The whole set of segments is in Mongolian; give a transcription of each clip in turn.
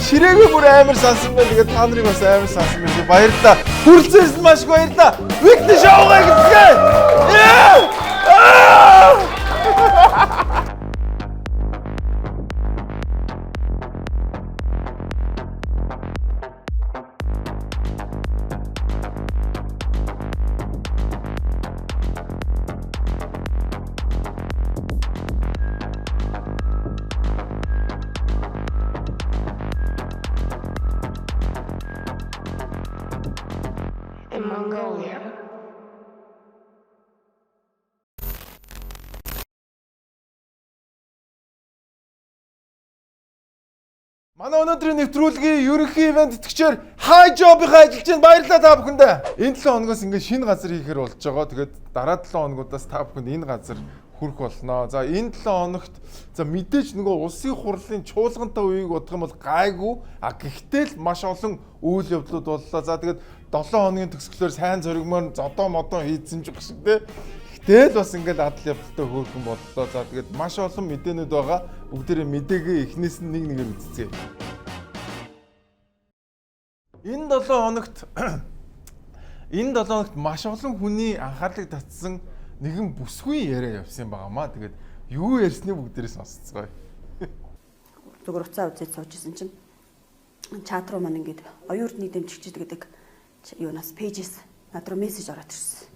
Ширээгүй бүр амар сансан байна. Тэгээд та нарыг бас амар сансан байна. Баярлалаа. Хүрэлцээсэн маш их баярлалаа. Weekly show-гаа гэцгээе. In Mongolia. Манай өнөөдрийн нэвтрүүлгийн ерөнхий ивент тэтгэгчээр High Job-ийнхаа ажилчид баярлалаа та бүхэндээ. Энэ 7 хоногоос ингээд шинэ газар хийхээр болж байгаа. Тэгээд дараа 7 хоногудаас та бүхэнд энэ газар хүрэх болно. За энэ 7 хоногт за мэдээж нөгөө улсын хурлын чуулгантай үеийг бодох юм бол гайгүй. Гэхдээ л маш олон үйл явдлууд боллоо. За тэгээд 7 хоногийн төгсгөлөөр сайн зоригмоор зодоо модоо хийдсэн ч гэсэн тэ. Тэгэл бас ингээд адал явдалтай хөөрхөн боллоо. За тэгээд маш олон мэдээнүүд байгаа. Бүгдээрээ мэдээгээ эхнээс нь нэг нэгээр үзцгээе. Энэ 7 хоногт маш олон хүний анхаарлыг татсан нэгэн бүсгүй яриа явсан байгаамаа. Тэгээд юу ярьсныг бүгдээрээ сонсцгоё. Зүгээр уцаа үзээд сууж исэн чинь чат руу маань ингээд оюун эрдний дэмжигчд гэдэг юунаас пэйжээс над руу мессеж ороод ирсэн.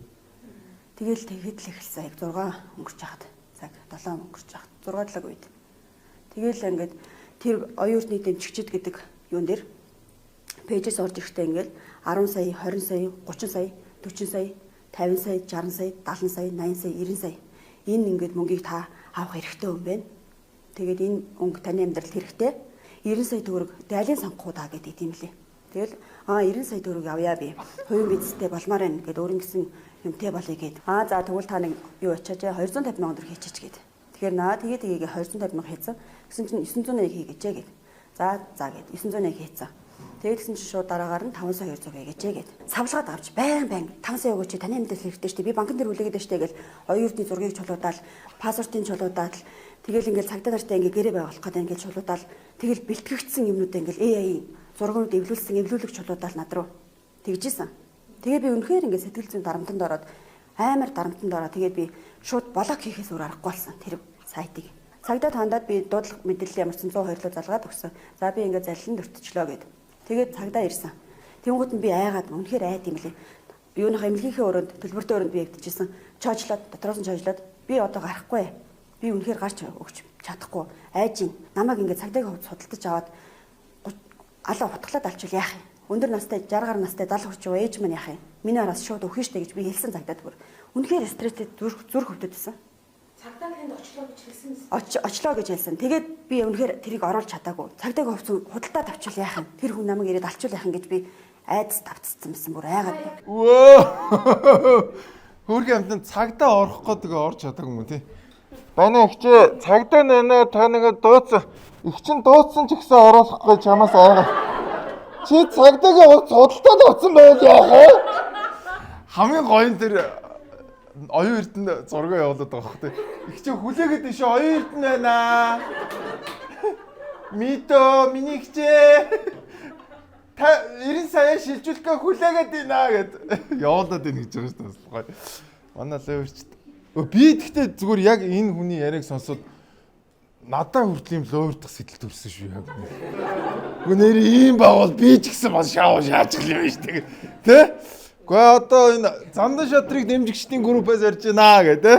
Тэгэл тэгэхэд л эхэлсэн. Яг 6 өнгөрч хахад цаг 7 өнгөрч хахад 6 цаг үед. Тэгэл ингээд тэр оюун эрдний дэмжигчд гэдэг юун дээр пэйжээс орж ирэхдээ ингээд 10 сая, 20 сая, 30 сая, 40 сая, 50 сая, 60 сая, 70 сая, 80 сая, 90 сая. Энэ ингээд мөнгийг та авах хэрэгтэй юм байна. Тэгээд энэ өнгө таны амьдралд хэрэгтэй. 90 сая төгрөг дайлын сонгохуу даа гэдэг юм лээ. Тэгэл 90 сая төгрөг авъя би. Хувийн бизнестэй болмоор байна гэд өөрийн гэсэн юмтэй болъё гэд. За тэгвэл та нэг юу ачаач 250 сая төгрөг хийчихэж гэд. Тэгэхээр наа тэгээд 250 сая хийцэн. Гэсэн чинь 900 хийгээчээ гэд. За гэд 900 хийцэн. Тэгээд гэсэн чинь шууд дараагаар нь 5 сая 200 хийгээчээ гэд. Савлгаад авч байн 5 сая өгөөч таны амьдрал хэрэгтэй штэ. Би банкн дээр хүлээгээд штэ гэл оюун эрдний зургийг чулуудаал, паспортын чулуудаал тэгэл ингээл цагдаа нартай ингээ гэрээ байгуулах гэдэг ингээл чулуудаал тэгэл бэлтгэгдсэн юмнуудаа ингээл AI зургууд эвлүүлэг чулуудаал над руу тэгжсэн. Тэгээ би үнэхээр ингээ сэтгэл зүйн дарамтанд ороод амар дарамтанд ороод тэгээд би шууд блок хийхээс өөр аргагүй болсон тэр сайтыг. Цагдаа хандаад би дуудлага мэдээлэл ямарсан 102 руу залгаад өгсөн. За би ингээ залиланд өртчлөө гэд. Тэгээд цагдаа ирсэн. Тэнгууд нь би айгаад үнэхээр айд юм лээ. Юуныхаа эмнэлгийнхээ өрөөнд төлбөртэй өрөөнд би ягдчихсан. Чойжлоод дотроос нь чойжлоод би одоо гарахгүй. Би үнэхээр гарч өгч чадахгүй. Айж ин. Намайг ингээ цагдаагийн хувьд судалдаж аваад алаа хутглаад алчвал яах юм? Өндөр настай 60 гаруй настай 70 хүрч ээж маань яах юм? Миний араас шууд өгөх штэ гэж би хэлсэн цагдаад бүр. Үнэхээр стресстэй зүрх хөвдөдсөн. Цагдаа тэнд очлоо гэж хэлсэн юм. Очлоо гэж хэлсэн. Тэгээд би үнэхээр тэрийг оруулж чадаагүй. Цагдаагийн хувьд худалдаа тавьчвал яах юм? Тэр хүн намайг ирээд алчвал яах юм гэж би айдас тавцсан юмсан бүр айгаад. Хөргөө амтан цагдаа орох гэдэг орж чадаагүй юм тий. Байна ихчээ цагдаа нэнэ та нэг дууцсан. Их чин дууцсан ч гэсэн оруулахгүй чамаас айгаа. Чи цагдаагийн хувьд худалдаа тавьсан байл яах вэ? Хамгийн гоё нь тэр оюун эрдэнд зураг явуулаад байгаа хөх тий. Их чи хүлээгээд ишээ оюун эрдэнэ байна. Мито миний ихчээ. Та 90 сая шилжүүлэхээ хүлээгээд байна гэд явуулаад ийн гэж байгаа шүү дээ. Гоё. Манай лөөрчт. Би тэгтээ зүгээр яг энэ хүний яриаг сонсоод надаа хүртэл юм лөөрдөх сэтэл төрсөн шүү яг. Гү нэр ийм байгуул би ч гэсэн бас шаачих юм биш тэгээд тий? Гэхдээ одоо энэ Зандан шатрыг дэмжигчдийн группээс ярьж байна гэдэг.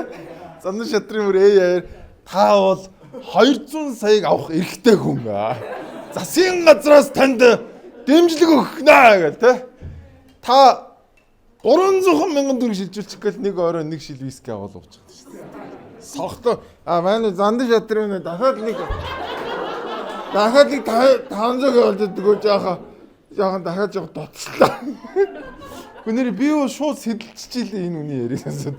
Зандан шатрын мөр яар та бол 200 саяг авах эрхтэй хүн. Засгийн газраас танд дэмжлэг өгөх нэ гэдэг тий? Та 300,000 төгрөг шилжүүлчих гээл нэг орой нэг шил виски аваад уучих шүү дээ. Согтоо манай Зандан шатрын дахиад нэг 500 явуулдаг өгөө жаахан дахиад жоох доцлоо. Гүнэр би юу шууд сэдэлчихлээ энэ үний яриа сонсоод.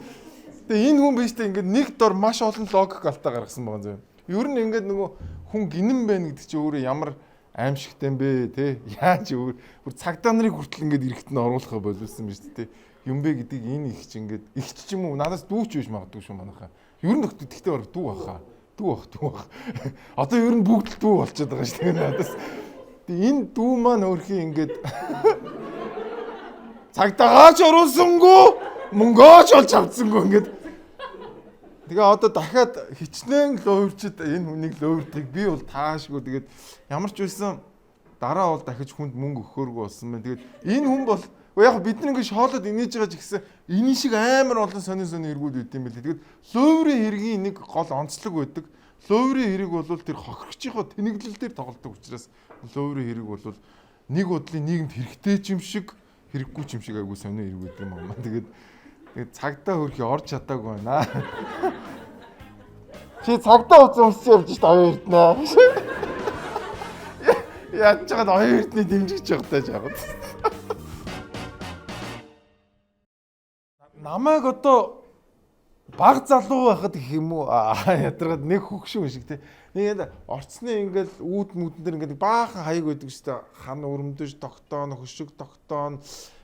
Тэгээ энэ хүн биш тэ ингээд нэг дор маш олон логик алтаа гаргасан байгаа юм. Ер нь ингээд нөгөө хүн гинэн байна гэдэг чи өөрөө ямар аимшигтай юм бэ те яаж бүр цагдаа нарыг хүртэл ингээд эрэхт нь оруулахаа боловсон биз дээ. Юм бэ гэдэг энэ их ч ингээд их ч юм уу надаас дүүч биш магадгүй шүү манайхаа. Ер нь гэхдээ бараг дүү баха. Дүү бах. Одоо ер нь бүгд л дүү болчиход байгаа шүү дээ надаас. Энэ дүү маань өөрхий ингээд цагдаагаач оруулсангүй мөнгөөч олж авцсангүй ингээд. Тэгээ одоо дахиад хичнээн луурчид энэ хүнийг луурдгийг би бол таашгүй. Тэгээд ямар ч байсан дараа бол дахиж хүнд мөнгө өгөхөөргүй болсон байна. Тэгээд энэ хүн бол яг бид нэг шоолоод инээж байгаа ч гэсэн энэ шиг амар олон сонин эргүүд үүд юм бэл. Тэгээд луурын хэргийн нэг гол онцлог байдаг. Луурын хэрэг бол тэр хохирогчийнхоо тэнэглэл дээр тоглодог учраас луурын хэрэг бол нэг бодлын нийгэмд хэрэгтэй ч юм шиг хэрэггүй ч юм шиг айгу сонин эргүүд юм аа. Тэгээд цагтаа хөрхи орж чадаагүй байна. Чи цагтаа уцаа өмсөж явж шít оюун эрдэнэ. Яаж ч жаад оюун эрдний дэмжигч явахтай жаагаад. Намайг одоо баг залуу байхад гэх юм уу ядаргаад нэг хөгшин шиг те. Нэг орцны ингээл үүд мүдэн дээр ингээд баахан хаяг байдаг шүү дээ. Хан өрөмдөж тогтоон, хөшиг тогтоон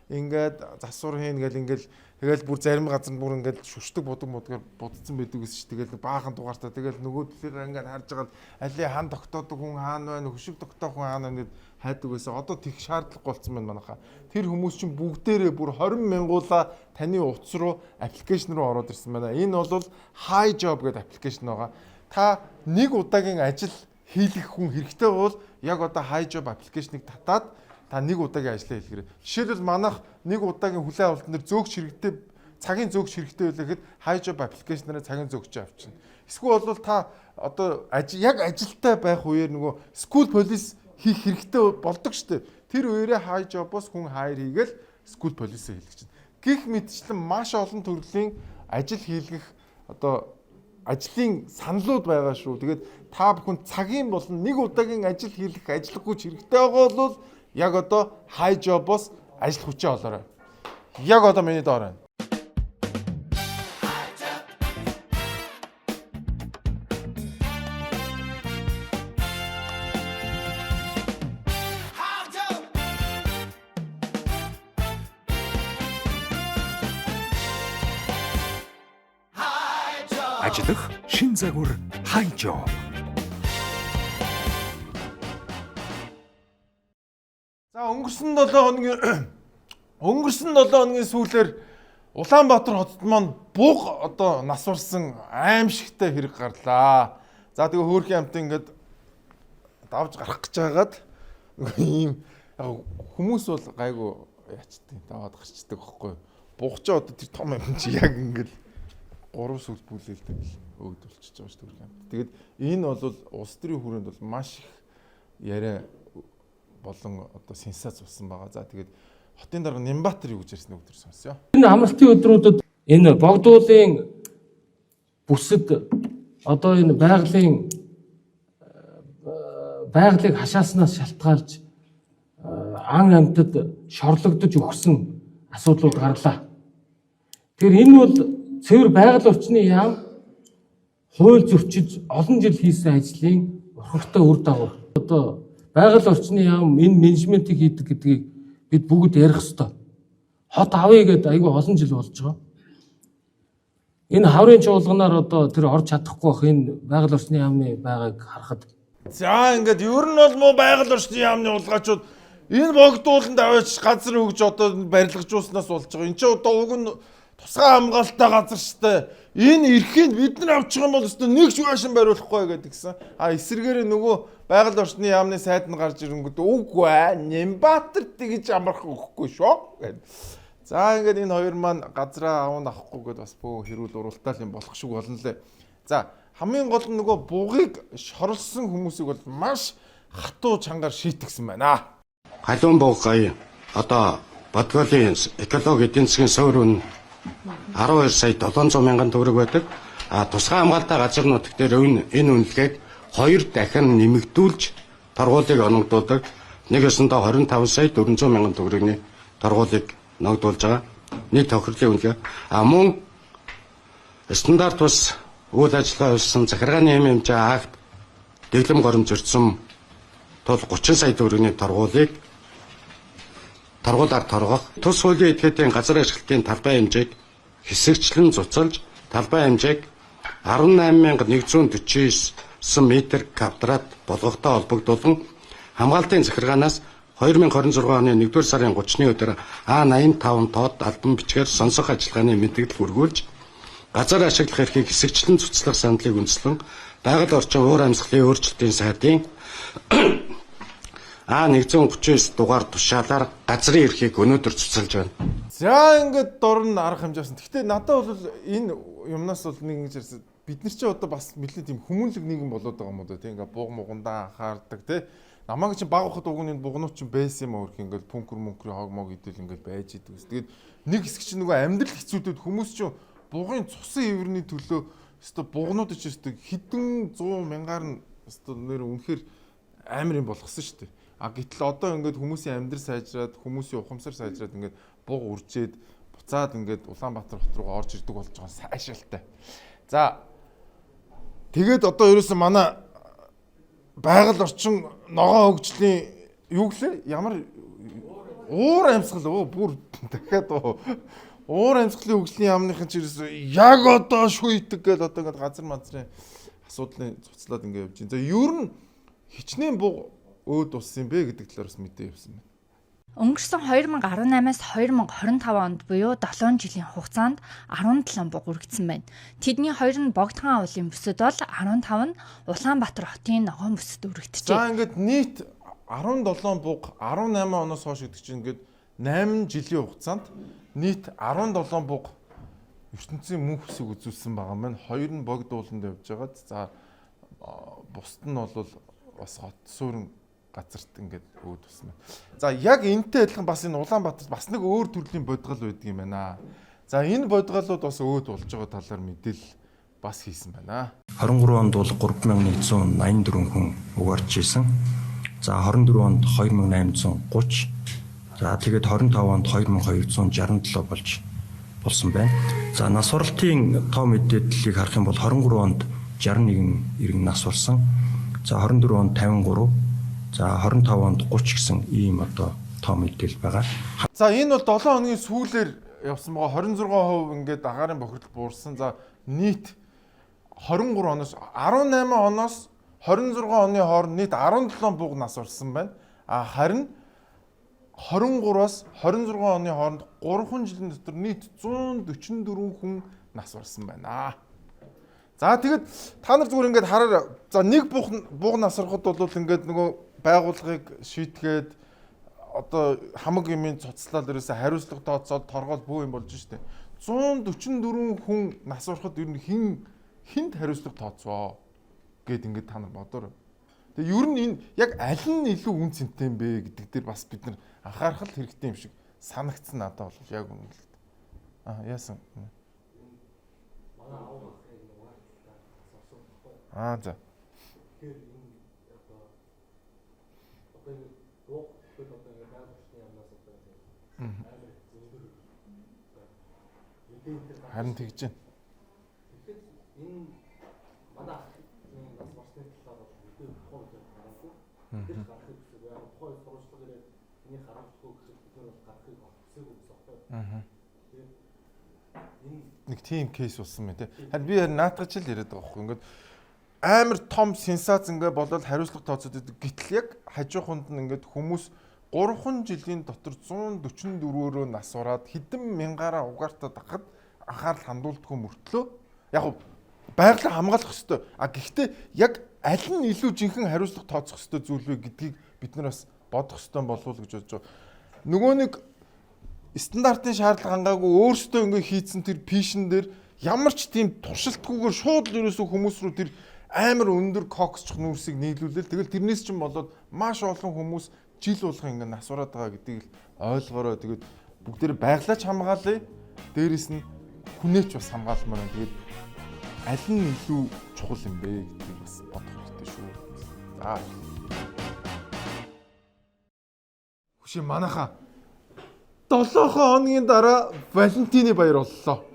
ингээд засвар хийн гэл ингээл тэгэл бүр зарим газар бүр ингээд шүшдэг будгаар будцсан байдаг гэсэн чинь тэгэл баахан дугаартаа тэгэл нөгөө төлөөр ингээд харж байгаа али хан тогтоодог хүн хаана байна, хөшиг тогтоох хүн хаана байна гэд хайдаг байсан. Одоо тех шаардлага болцсон байна манайхаа. Тэр хүмүүс чинь бүгдээрээ бүр 20 мянгуулаа таны утас руу аппликейшн руу ороод ирсэн байна. Энэ бол Hi Job гэдэг аппликейшн байгаа. Та нэг удаагийн ажил хийх хүн хэрэгтэй бол яг одоо Hi Job аппликейшнийг татаад та нэг удаагийн ажлаа хийлгэрээ. Жишээлбэл манайх нэг удаагийн хүлээн авалт нэр зөөгч хэрэгтэй цагийн зөөгч хэрэгтэй байлаа гэхэд Hi Job аппликейшнаараа цагийн зөөгч авчихна. Эсвэл бол та одоо яг ажилтай байх үеэр нөгөө School Police хийх хэрэгтэй болдог шүү дээ. Тэр үеэрээ Hi Job-оос хүн хайр хийгээл School Police-ээ хийлгэж байна. Гэх мэтчлэн маш олон төрлийн ажил хийлгэх одоо ажлын саналууд байгаа шүү. Тэгээд та бүхэн цагийн болон нэг удаагийн ажил хийлгэх ажиллах хүч хэрэгтэй байгаа бол яг одоо Hi Job-оос ажил хүчээ олоорой. Яг одоо миний доор байна. Ажиллах шин загвар Hi Job. За өнгөрсөн 7 хоногийн сүүлээр Улаанбаатар хотод маань буг одоо насварсан аимшигтай хэрэг гарлаа. За тэгээ хөөрхөн амт ингээд давж гарах гэж байгаад ийм хүмүүс бол гайгүй яачдیں۔ Даваад гарчдаг байхгүй. Бугчаа одоо тэр том юм чи яг ингээд 3 сүл бүлээлдэг өгд болчихж байгаа шүү дээ. Тэгээд энэ бол улс төрийн хүрээнд бол маш их яриа болон одоо сенсац болсон байгаа. За тэгээд хотын дарга Нямбатар юу гэж ярьсан өдөр сонсё. Энэ амралтын өдрүүдэд энэ богдуулын бүсэд одоо энэ байгалыг хашааснаас шалтгаалж ан амьтад шорлогдож өгсөн асуудлууд гарлаа. Тэгэхээр энэ бол цэвэр байгаль орчны яам хууль зөрчиж олон жил хийсэн ажлын урхагтай үр дагавар. Одоо байгаль орчны яам энэ менежментийг хийдэг гэдгийг бид бүгд ярих ёстой. Хот авъя гэдээ айгүй олон жил болж байгаа. Энэ хаврын чуулганаар одоо тэр орж чадахгүй бах энэ байгаль орчны яамны байгааг харахад. За ингээд ер нь бол муу байгаль орчны яамны улгаачууд энэ богдууланд аваач газар өгж одоо барилгажуулснаас болж байгаа. Энд чинь одоо уг нь тусгай хамгаалалттай газар штэ. Энэ эрхийг бид нар авчих юм бол өстө нэг ч уушин бариулахгүй гэдгсэн. А эсэргээр нөгөө байгаль орчны яамны сайд нь гарч ирэнгүүт үгүй ээ Нямбатар тэгж амрах өгөхгүй шүү гэд. За ингээд энэ хоёр маань газраа авах авахгүй гэд бас бөө хэрүүл уралдаал юм болох шиг болно лээ. За хамгийн гол нь нөгөө бугыг шорлсон хүмүүсийг бол маш хатуу чангаар шийтгсэн байна. Халуун буг гай одоо Батгалын экологи эдийн засгийн суурь 12 сая 700 мянган төгрөг байдаг. А тусгай хамгаалалттай газар нутаг дээр энэ үнэлгээг 2 дахин нэмэгдүүлж торгуулийг оногдуулдаг. Нэг өсөндөө 25 сая 400 мянган төгрөгийн торгуулийг ногдуулж байгаа. Нэг тохирлын үнэлгээ. А мөн стандарт бас үйл ажиллагаа явуулсан захиргааны хэмжээ акт дэглэм горимж өртсөн тул 30 сая төгрөгийн торгуулийг торгуулаар торгох, тус хуулийн этгээдийн газар ашиглалтын талбай хэмжээг хэсэгчлэн цуцалж талбай хэмжээг 18149 м квадрат болгохтой холбогдуулан хамгаалтын захиргаанаас 2026 оны 1-р сарын 30-ны өдөр А85 тоод албан бичгээр сонсох ажиллагааны мэдээлэл хүргүүлж газар ашиглах эрхийг хэсэгчлэн цуцлах сандлыг үндэслэн байгаль орчин уур амьсгалын өөрчлөлтийн сайдын А139 дугаар тушаалаар газрын эрхийг өнөөдөр цуцалж байна. За ингээд дорн арга хэмжээсэн. Гэхдээ надад бол энэ юмнаас бол нэг ингэж ярьсан. Бид нар ч одоо бас нэлээд тийм хүмүүнлэг нийгэм болоод байгаа юм уу те. Ингээд бууг мугандаа анхаардаг те. Намайг чи баг ухад угны бугнууд ч байсан юм уу гэх ингээд пүнкер мөнкрийн хог мог идэл ингээд байж идэг. Тэгээд нэг хэсэг чинь нөгөө амьдрал хэцүүдүүд хүмүүс чинь бугын цусан ивэрний төлөө өстө бугнууд ч өстө хэдэн 100 мянгаар нь өстө нэр үнэхээр амар юм болгосон шүү дээ. А гэтэл одоо ингээд хүмүүсийн амьдрал сайжраад хүмүүсийн ухамсар сайжраад ингээд буг үржээд буцаад ингээд Улаанбаатар хот руу орж ирдэг болж байгаа сайшаалтай. За тэгээд одоо ерөөсөн манай байгаль орчин ногоон хөгжлийн юу гэлээ ямар уур амьсгал бүр дахиад уур амьсгалын хөгжлийн яамныхан ч ерөөсөн яг одоо шүйдэг гэл одоо ингээд газар мазрын асуудлын цуцлаад ингээд явж байна. За ер нь хичнээн буг өөд болсон юм бэ гэдэг талаар бас мэдээ явсан байна. Өнгөрсөн 2018-аас 2025 онд буюу 7 жилийн хугацаанд 17 буг үргэлжсэн байна. Тэдний 2 нь Богдхан уулын бүсэд бол 15 нь Улаанбаатар хотын ногоон бүсэд үргэлжжээ. За ингээд нийт 17 буг 18 оноос хойш гэдэг чинь ингээд 8 жилийн хугацаанд нийт 17 буг ертөнцийн мөнх бүсийг үзүүлсэн байгаа маань 2 нь богд ууланд явж байгаад за бусд нь бол бас хот суурин газарт ингээд өөд тусна. За яг энэтэй адилхан бас энэ Улаанбаатарт бас нэг өөр төрлийн бодгал байдаг юм байна. За энэ бодгалууд бас өөд болж байгаа талаар мэдээлэл бас хийсэн байна. 23 онд бол 3184 хүн угаарч исэн. За 24 онд 2830. За тэгээд 25 онд 2267 болсон байна. За нас баралтын тоо мэдээллийг харах юм бол 23 онд 61 иргэн нас барсан. За 24 онд 53. За 25 онд 30 гэсэн ийм одоо тоо мэдээлэл байгаа. За энэ бол 7 хоногийн сүүлээр явсан байгаа 26% ингээд агаарын бохирдол буурсан. За нийт 23 оноос 18 оноос 26 оны хооронд нийт 17 буг нас барсан байна. А харин 23-аас 26 оны хооронд 3 жилийн дотор нийт 144 хүн нас барсан байна. За тэгэд та нар зүгээр ингээд хараа. За нэг буг насрахад бол ингээд нөгөө байгууллагыг шийтгээд одоо хамаг юмын цоцлал ерөөсө хариуцлага тооцоод торгоол бүү юм болж штэ. 144 хүн нас барахад ер нь хинд хариуцлага тооцвоо гэд ингээд та нар бодоор. Тэгээ ер нь энэ яг аль нь илүү үн цэнтэй юм бэ гэдэг дээр бас бид нар анхаарах хэрэгтэй юм шиг санагдсан надад бол яг үнэ л. Яасан. За. Харин тэгж байна. Энэ манай нас барсны талаар бол үгүй тухайн үед гараагүй. Тэр гарахыг хүсэж яг тухайн сурвалжлага ирээд энийг харуулахгүй гэхэд бид нар гарахыг хүсээгүй гэсэн байна. Тэгээд энэ нэг тийм кейс болсон мэй те. Харин би наатгач л яриад байгаа байхгүй. Ингээд амар том сенсац ингээ болоод хариуцлага тооцоод идэг. Гэтэл яг хажууханд нь ингээд хүмүүс 3 жилийн дотор 144-өөрөө нас ураад хэдэн мянгаараа угаартаад ахад анхаарал хандуулдаггүй мөртлөө яг байгалаа хамгаалах ёстой. Гэхдээ яг аль нь илүү жинхэнэ хариуцлага тооцох ёстой зүйл вэ гэдгийг бид нар бас бодох ёстой болов уу гэж бодож байгаа. Нөгөө нэг стандартын шаардлага хангаагүй өөрсдөө ингээ хийцэн тэр пишн дээр ямар ч тийм туршилтгүйгээр шууд л ерөөсөө хүмүүс рүү тэр амар өндөр коксчих нүүрсийг нийлүүлэл тэгэл тэрнээс ч юм болоод маш олон хүмүүс жил болгон ингээ нас ураад байгаа гэдгийг л ойлгоорой. Тэгээд бүгдээр байглаач хамгаалъя. Дээрээс нь хүнээч бас хамгаалмаар байна. Тэгээд аль нь илүү чухал юм бэ гэдгийг бас бодох хэрэгтэй шүү. За. Хүшээ манайхаа 7 хоногийн дараа Валентины баяр боллоо.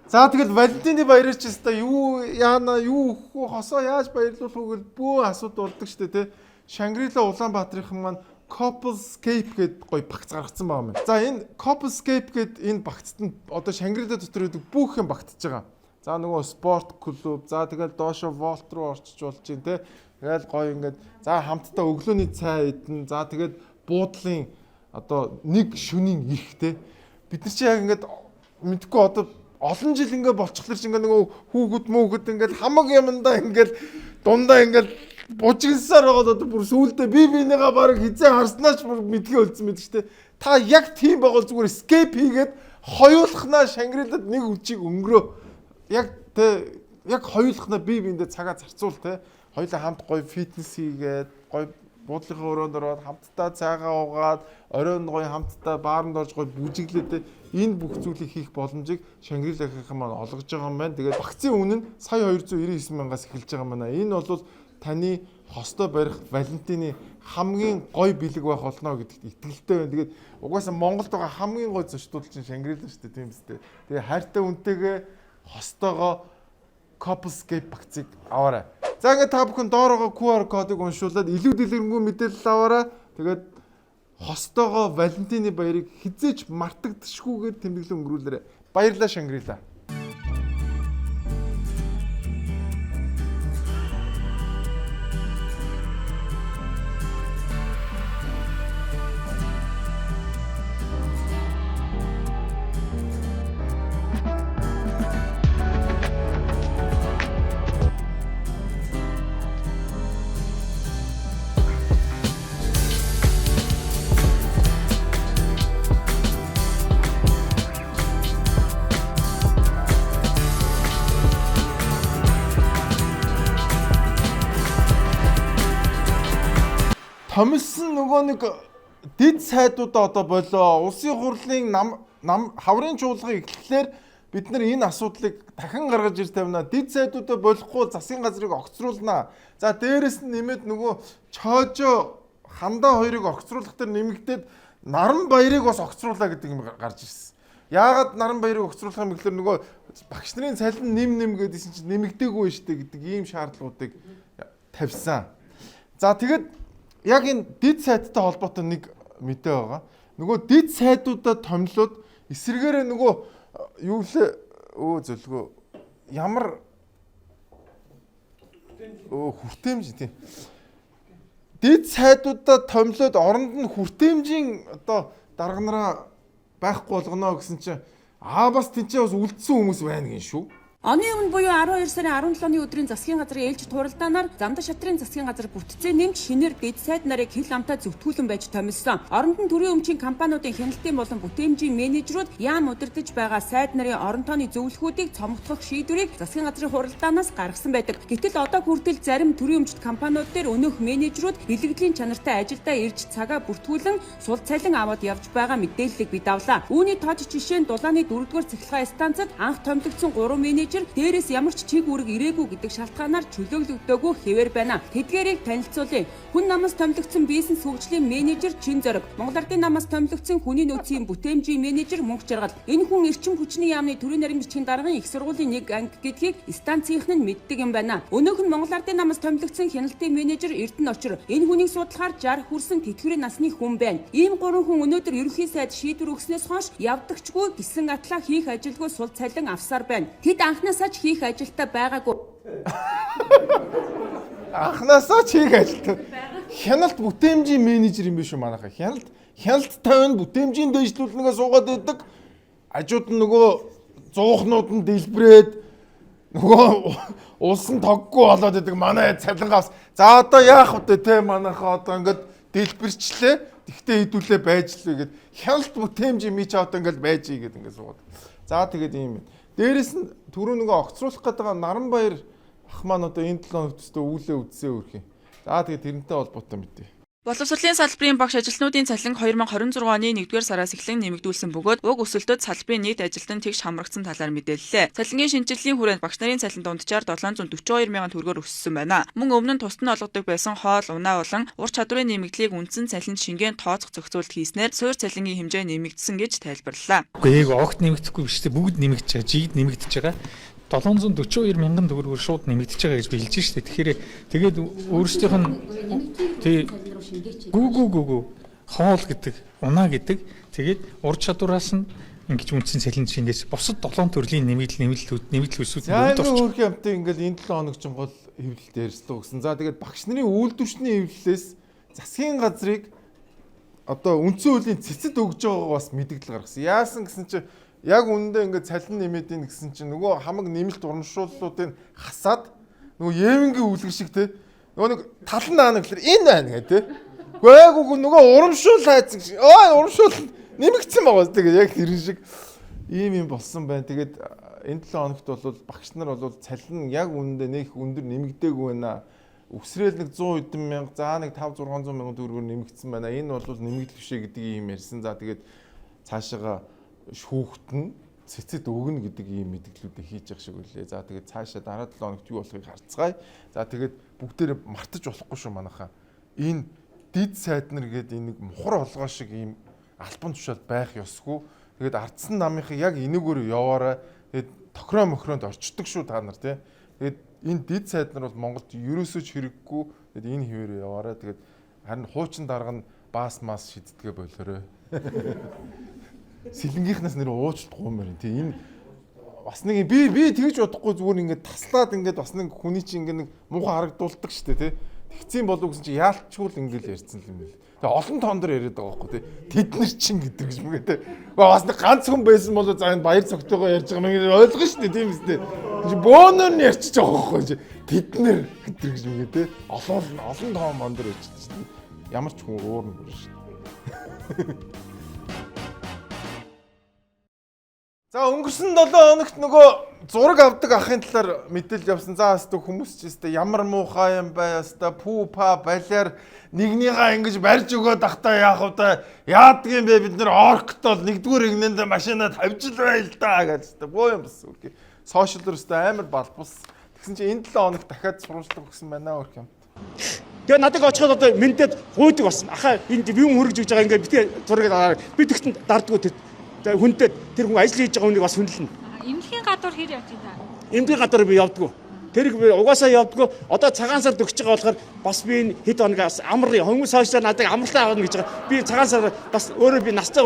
За тэгэл Валентины баяраар ч өстой юу яана юу өгөх вэ хосоо яаж баярлуулах вэ гэл бөө асуудал болдог штэ тий. Шангрила Улаанбаатарын маань Couplescape гэдэг гоё багц гаргацсан байгаа юм. За энэ Couplescape гэдэг энэ багцд нь одоо Шангрила дотор байдаг бүх юм багтж байгаа. За нөгөө спорт клуб. За тэгэл доошо волт руу орчиж болж байна те. Тэгэл гоё ингээд за хамтдаа өглөөний цай идэн. За тэгээд буудлын одоо нэг шөнийн эрхтэй. Бид нар чи яг ингээд мэдгүй одоо олон жил ингээд болчихлоо чи ингээд нөгөө хүүхэд мөөхөд ингээд хамаг юмдаа ингээд дундаа ингээд бужигсаар байгаа одоо бүр сүулдэ би бинийгаа баг хизээ харснаач бүр мэдгээ үлдсэн мэт ч те. Та яг тийм байгаа зүгээр escape хийгээд хоёулахнаа Шангрилад нэг үчиг өнгөрөө. Яг те яг хоёулахнаа бие биендээ цагаа зарцуул те. Хоёулаа хамт гоё фитнес хийгээд гоё буудлынхаа өрөөнд ороод хамтдаа цайгаа уугаад оройн гоё хамтдаа бааранд орж гоё бүжиглээд те. Энэ бүх зүйлийг хийх боломжийг Шангрилагийнхан маань олгож байгаа юм байна. Тэгээд вакцины үнэ нь сая 299 мянгаас эхэлж байгаа юм байна. Энэ бол таны хостой барих Валентины хамгийн гоё бэлэг байх болно гэдэгт итгэлтэй байна. Тэгээд угаасаа Монголд байгаа хамгийн гоё зочдууд чинь Шангрила шүү дээ, тийм үстэй. Тэгээд хайртай үнтэйгээ хостойгоо Copscape вакцыг аваарай. За ингээд та бүхэн доорогоо QR кодыг уншуулад илүү дэлгэрэнгүй мэдээлэл аваарай. Тэгээд хостойгоо Валентины баярыг хизээч мартагдшгүйгээр тэмдэглэн өнгөрүүлээрэй. Баярлалаа Шангрила. Томилсон нөгөө нэг дэд сайдуудаа одоо болоо улсын хурлын хаврын чуулгыг эхлэхээр бид нар энэ асуудлыг дахин гаргаж ир тавина. Дэд сайдуудаа болохгүй засгийн газрыг огцруулнаа. За дээрэс нь нэмээд нөгөө чоожо хандаа хоёрыг огцруулах төр нэмэгдээд наран баярыг бас огцруулаа гэдэг юм гарч ирсэн. Яагаад наран баярыг огцруулах юм гэхээр нөгөө багш нарын цалин нэм гэдээсэн чинь нэмэгдээгүй штэ гэдэг ийм шаардлагуудыг тавьсан. За тэгээд яг энэ дэд сайттай холбоотой нэг мэдээ байгаа. Нөгөө дэд сайдуудаа томилоод эсрэгээрээ нөгөө юу лээ зөвлөгөө ямар хүртээмж тийм. Дэд сайдуудаа томилоод оронд нь хүртээмжийн одоо дарганараа байхгүй болгоно гэсэн чинь бас тэнцээ бас үлдсэн хүмүүс байна гин шүү. Оны өмнө буюу 12 сарын 17-ны өдрийн засгийн газрын ээлж туралдаанаар Замдаа шатрын засгийн газар бүтцээ нэмж шинээр дэд сайд нарыг хил амтаа зөвтгүүлэн байж томилсон. Оронд нь төрийн өмчийн компаниудын хяналтын болон бүтээмжийн менежерүүд яам удирдах байгаа сайд нарын орон тооны зөвлөхүүдийг цомгтгох шийдвэрийг засгийн газрын хуралдаанаас гаргасан байдаг. Гэтэл одоо хүртэл зарим төрийн өмчит компаниуд дээр өнөөх менежерүүд бэлгэдлийн чанартай ажилдаа ирж цагаа бүртгүүлэн сул цалин аваад явж байгаа мэдээллийг бид авлаа. Үүний тод жишээ нь Дулааны 4-р цахилгаан станцад анх томилогдсон 3 менежер дээрээс ямар ч чиг үүрэг ирээгүй гэдэг шалтгаанаар чөлөөлөгдөөгүй хэвээр байна. Тэдгээрийг танилцуулъя. Хүн намаас томилогдсон бизнес хөгжлийн менежер Чин Зориг, Монгол Ардын намаас томилогдсон хүний нөөцийн бүтээмжийн менежер Мөнх Жаргал. Энэ хүн эрчим хүчний яамны төрийн нарийн бичгийн даргын их сургуулийн нэг анги гэдгийг станцийнх нь мэддэг юм байна. Өнөөх нь Монгол Ардын намаас томилогдсон хяналтын менежер Эрдэнэ Очир. Энэ хүнийг судлахаар 60 хүрсэн тэтгэврийн насны хүн байна. Ийм 3 хүн өнөөдөр ерөнхий сайд шийдвэр өгснөөс хойш явдагчгүй гисэн атлаа хийх ажилгүй сул цалин авсаар байна. Тэд анхнаасаа ч хийх ажилтаа байгаагүй. Анхнаасаа ч хийх ажилтаа. Хяналт бүтээмжийн менежер юм биш үү манайхаа. Хяналт 50 бүтээмжийн дэвшлүүлнэгээ суугаад байдаг. Ажууд нь нөгөө зуухнууд нь дэлбрээд нөгөө улсын тоггүй болоод байдаг. Манай цалингаас. За одоо яах вэ те манайхаа одоо ингээд дэлбэрчлээ. Тэгтээ хідүүлээ байж лээ гэд. Хяналт бүтээмжийн ми ч одоо ингээд байж игээд ингээд суугаад. За тэгээд ийм юм. Дээрээс нь түрүү нөгөө огцруулах гэдэг наран баяр ах маань одоо энэ 7 хоногт өстө үүлээ үдсээ өрх юм. За тэгээд тэрнтэй холбоотой мэдээ. Боловсролын салбарын багш ажилтнуудын цалин 2026 оны 1-р сараас эхлэн нэмэгдүүлсэн бөгөөд уг өсөлтөд салбарын нийт ажилтан тэгш хамрагдсан талаар мэдээллээ. Цалингийн шинжилгээний хүрээнд багш нарын цалин дунджаар 742 мянган төгрөгөөр өссөн байна. Мөн өмнө нь тусад нь олгодог байсан хоол, унаа болон ур чадварын нэмэгдлийг үндсэн цалинд шингэн тооцох зохицуулт хийснээр суур цалингийн хэмжээ нэмэгдсэн гэж тайлбарллаа. Үгүй яг огт нэмэгдэхгүй биш үү? Бүгд нэмэгдэж байгаа, жигд нэмэгдэж байгаа. 742 мянган төгрөгөөр шууд нэмэгдэж байгаа гэж билж штэ. Тэгэхээр тэгээд өөрсдийнх нь гүү хоол гэдэг, унаа гэдэг тэгээд ур чадвараас нь ингэж үндсэн цалин шингээс бусад 7 төрлийн нэмэгдэл үсүүд яг өөрхийн амтаа ингээл энэ 7 хоног чинь гол хэвлэлтэй ярьслаа гэсэн. За тэгээд багш нарын үйлдвэрчний хэвлэлээс засгийн газрыг одоо үндсэн хуулийн цэцэд өгж байгааг бас мэдгдэл гаргасан. Яасан гэсэн чинь яг үүндээ ингээд цалин нэмээд ийн гэсэн чинь нөгөө хамаг нэмэлт урамшууллуудыг хасаад нөгөө Евенгийн үлгэр шиг те нөгөө нэг талан наана гэхэлэр энэ байна гэх те. Гэхдээ нөгөө урамшуул хайцсан шиг урамшуул нэмэгдсэн байгаа тэгээд яг тэрэн шиг ийм болсон байна. Тэгээд энэ 7 хоногт бол багш нар бол цалин яг үүндээ нэг өндөр нэмэгдээгүй байна. Үсрээл нэг 100 хэдэн мянга за нэг 5-600 мянган төгрөгөөр нэмэгдсэн байна. Энэ бол нэмэгдэл бишээ гэдэг ийм ярьсан. За тэгээд цаашаага шүүхтэн цэцэд өгнө гэдэг ийм мэдгэлүүдийг хийж явах шиг үлээ. За тэгээд цаашаа дараа 7 хоногт юу болохыг харцгаая. За тэгээд бүгдээрээ мартаж болохгүй шүү манайхаа. Энэ дид сайд нар гэдэг энэ нэг мухар олгоо шиг ийм альбан тушаал байх ёсгүй. Тэгээд ардсан намынхыг яг энэгөөр яваарай. Тэгээд тохироо мохронд орчдөг шүү та нар тий. Тэгээд энэ дид сайд нар бол Монголд ерөөсөө ч хэрэггүй. Тэгээд энэ хിവэр яваарай. Тэгээд харин хуучин дарга нь баас мас шиддгээ болоорой. Сэлэнгийнхнаас нэр уучлахгүй юм байна тий. Энэ бас нэг би тэгж бодохгүй зүгээр ингээд таслаад ингээд бас нэг хүний чинь ингээд нэг муухай харагдуулдаг шүү дээ тий. Тэгцэн болов гэсэн чи яалтчгүй л ингээд ярьсан юм байна. Тэгээ олон тоон дээр яриад байгаа байхгүй тий. Тэд нар чинь гэдэг юм шиг тий. Бас нэг ганц хүн байсан бол за энэ баяр цогтойгоо ярьж байгаа юм ойлгоо шүү дээ тийм үстэй. Чи бөөнөр нь ярьчих байгаа байхгүй чи. Тэд нар гэдэг юм шиг тий. Олон тоон мон дээр ярьчих шүү дээ. Ямар ч хүн уурна бүр шүү дээ. За өнгөрсөн 7 хоногт нөгөө зураг авдаг ахын талаар мэдээлэл явсан. За хэвээ хүмүүс ч хэвээ ямар муухай юм бай хэвээ пүү па балиар нэгнийгаа ингэж барьж өгөөд ахтаа яах вэ? Яадаг юм бэ бид нэр оркт бол нэгдүгээр игнэнд машина тавьж л байл та гэж хэвээ боо юм бас үгүй. Сошиалэр хэвээ амар балбус. Тэгсэн чинь энэ 7 хоногт дахиад сурвалжлага өгсөн байна өөр юм. Тэгээ надад очиход одоо мэндэд хуудаг болсон. Ахаа энд юм хөргөж өгж байгаа ингээд битгий зургийг аваад би тэгтэн дардггүй хүнтэй тэр хүн ажил хийж байгаа хүнийг бас хүнлэнэ. Эмнэлгийн гадуур хэр явж байгаа? Эмнэлгийн гадуур би явдггүй. Тэрийг би угаасаа явдггүй. Одоо цагаан сард өгч байгаа болохоор бас би энэ хэд хоногоос амар хүмүүс хойшлоо надад амралтаа авах гэж байгаа. Би цагаан сар бас өөрөө би настай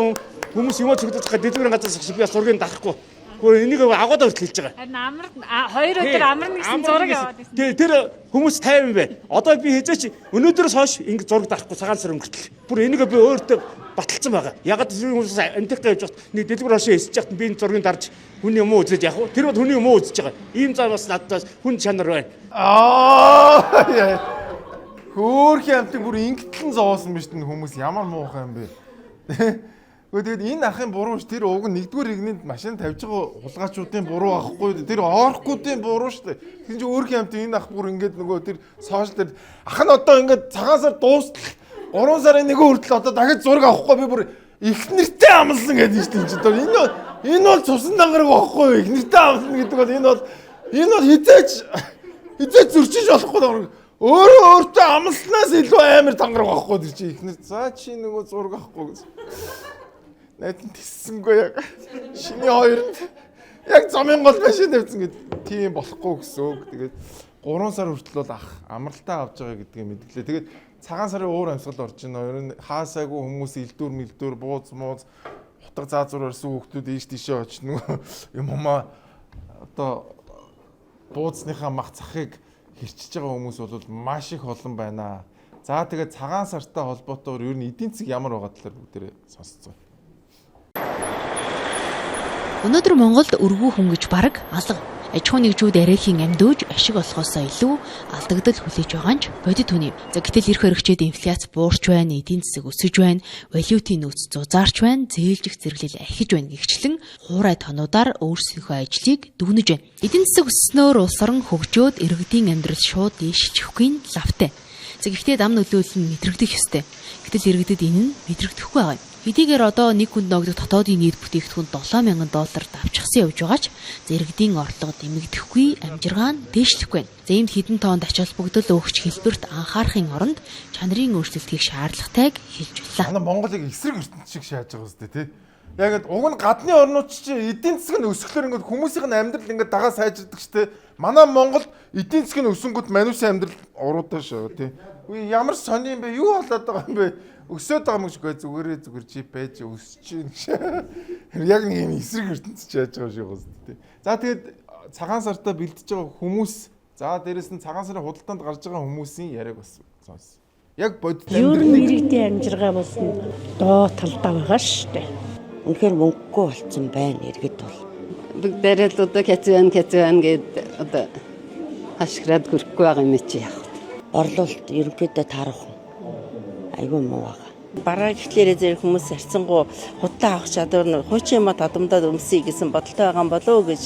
хүмүүс юм цогдож байгаа дэлгүүрийн газраас шиг би бас зургийг дарахгүй. Гүр энийг агаад өртөл хэлж байгаа. Харин амар 2 өдөр амарна гэсэн зураг яваад байсан. Тэр хүмүүс 50 юм бэ. Одоо би хязгаач өнөөдрөөс хойш ингэ зураг дарахгүй цагаан сар өнгөртөл. Бүр энийг би өөртөө баталсан байгаа. Ягаад тэр хүмүүс амттай явж байхад нэг дэлгүүр хошоо эсэж яхад би энэ зургийг дарж хүний юм уу үзэж яах вэ? Тэр бол хүний юм уу үзэж байгаа. Ийм зам бас надад хүн чанар байна. Хөөрхөн амтыг бүр ингэтлэн зовоосон биз дээ хүмүүс ямар муухай юм бэ. Тэгээд энэ ахын буруу ш тэр уг нь нэгдүгээр игнэнд машин тавьж байгаа хулгайчуудын буруу ахгүй тэр оркуудын буруу ш. Тэгин чи өөрхийн амт энэ ах бүр ингээд нөгөө тэр сошиал дээр ах нь одоо ингээд цагаан сар дуустал 3 сарын 1 хүртэл одоо дахиад зураг авахгүй би бүр их нэртэй амлсан гэдэг чинь чи одоо энэ бол цусан дангараг байхгүй их нэртэй амлсан гэдэг бол энэ бол хизээч зөрчиж болохгүй өөртөө амлснаас илүү амар дангараг байхгүй тэр чи их нэр за чи нөгөө зураг авахгүй гэж найдан тиссэнгүй яг шиний хоёрт яг замын гол машин тавьсан гэдэг тийм болохгүй гэсэн үг. Тэгээд 3 сар хүртэл бол ах амралтаа авч байгаа гэдгийг мэдгэлээ. Тэгээд цагаан сарын уур амьсгал орж ийн хоёр нь хаасаагүй хүмүүс илдүр бууз утга заазуур орсон хүүхдүүд ийш тийшээ очиж нөгөө юм одоо бууцныхаа мах цахыг хэрчиж байгаа хүмүүс бол маш их олон байна. За тэгээд цагаан сартай холбоотойгоор ер нь эдийн засаг ямар байгаа талаар бүгдээрээ сонсцгоо. Өнөөдөр Монголд өргүү хүн гэж бараг алга аж ахуй нэгжүүд арайхийн амьдууж ашиг олохоосоо илүү алдагдал хүлээж байгаа нь бодит хүний. За гэтэл эрх хоригчид инфляц буурч байна, эдийн засаг өсөж байна, валютын нөөц зузаарч байна, зээлжих зэрэглэл архиж байна гэгчлэн хуурай тонуудаар өөрсдийнхөө ажлыг дүгнэж байна. Эдийн засаг өссөнөөр улс орон хөгжөөд иргэдийн амьдрал шууд дээшилжихгүй нь лавтай. За гэхдээ дам нөлөөлөл нь мэдрэгдэх ёстой. Гэтэл иргэдэд энэ нь мэдрэгдэхгүй байгаа юм. Хэдийгээр одоо нэг хүнд ногдох дотоодын нийт бүтээгдэхүүн $7,000 давчихсан явж байгаач зэрэгдийн орлого нэмэгдэхгүй, амжиргаа нь дээшлэхгүй байна. За иймд хэдэн тоонд ач холбогдол өгч хэлбэрт анхаарахын оронд чанарын өөрчлөлтийг шаардлагатайг хэлж байлаа. Манай Монголыг эсрэг ертөнц шиг шааж байгаа үстэй тий. Яг уг нь гадны орнууд чинь эдийн засаг нь өсөхлөөр ингээд хүмүүсийн амьдрал ингээд дагаа сайжирдаг штэ. Манай Монгол эдийн засаг нь өсөнгөт манайсын амьдрал уруудаа шүү тий. Үгүй ямар сони юм бэ? Юу болоод байгаа юм бэ? Өсөөд байгаа юм шиг зүгээр жип байж өсөж чинь. Яг нэг юм эсрэг ертөнцөд яаж байгаа шиг байна шүү дээ. За тэгээд цагаан сартаа бэлдэж байгаа хүмүүс за дээрэс нь цагаан сарын худалдаанд гарч байгаа хүмүүсийн яриаг бас сонс. Яг бодит амьдралын иргэдийн амжиргаа болсон доо талдаа байгаа шүү дээ. Үнэхээр мөнгөгүй болцсон байна иргэд бол. Бүгдээрээ л одоо хэцүү гээд одоо хашгираад хөрөхгүй байгаа юм чи яах вэ? Орлуулалт ерөнхийдөө таарах. Айгүй муу байгаа. Бараа гэхлээрээ зэрэг хүмүүс харьцангуй худлаа авах чадвар нь хуучин юм татамдаад өмсөе гэсэн бодолтой байгаа юм болоо гэж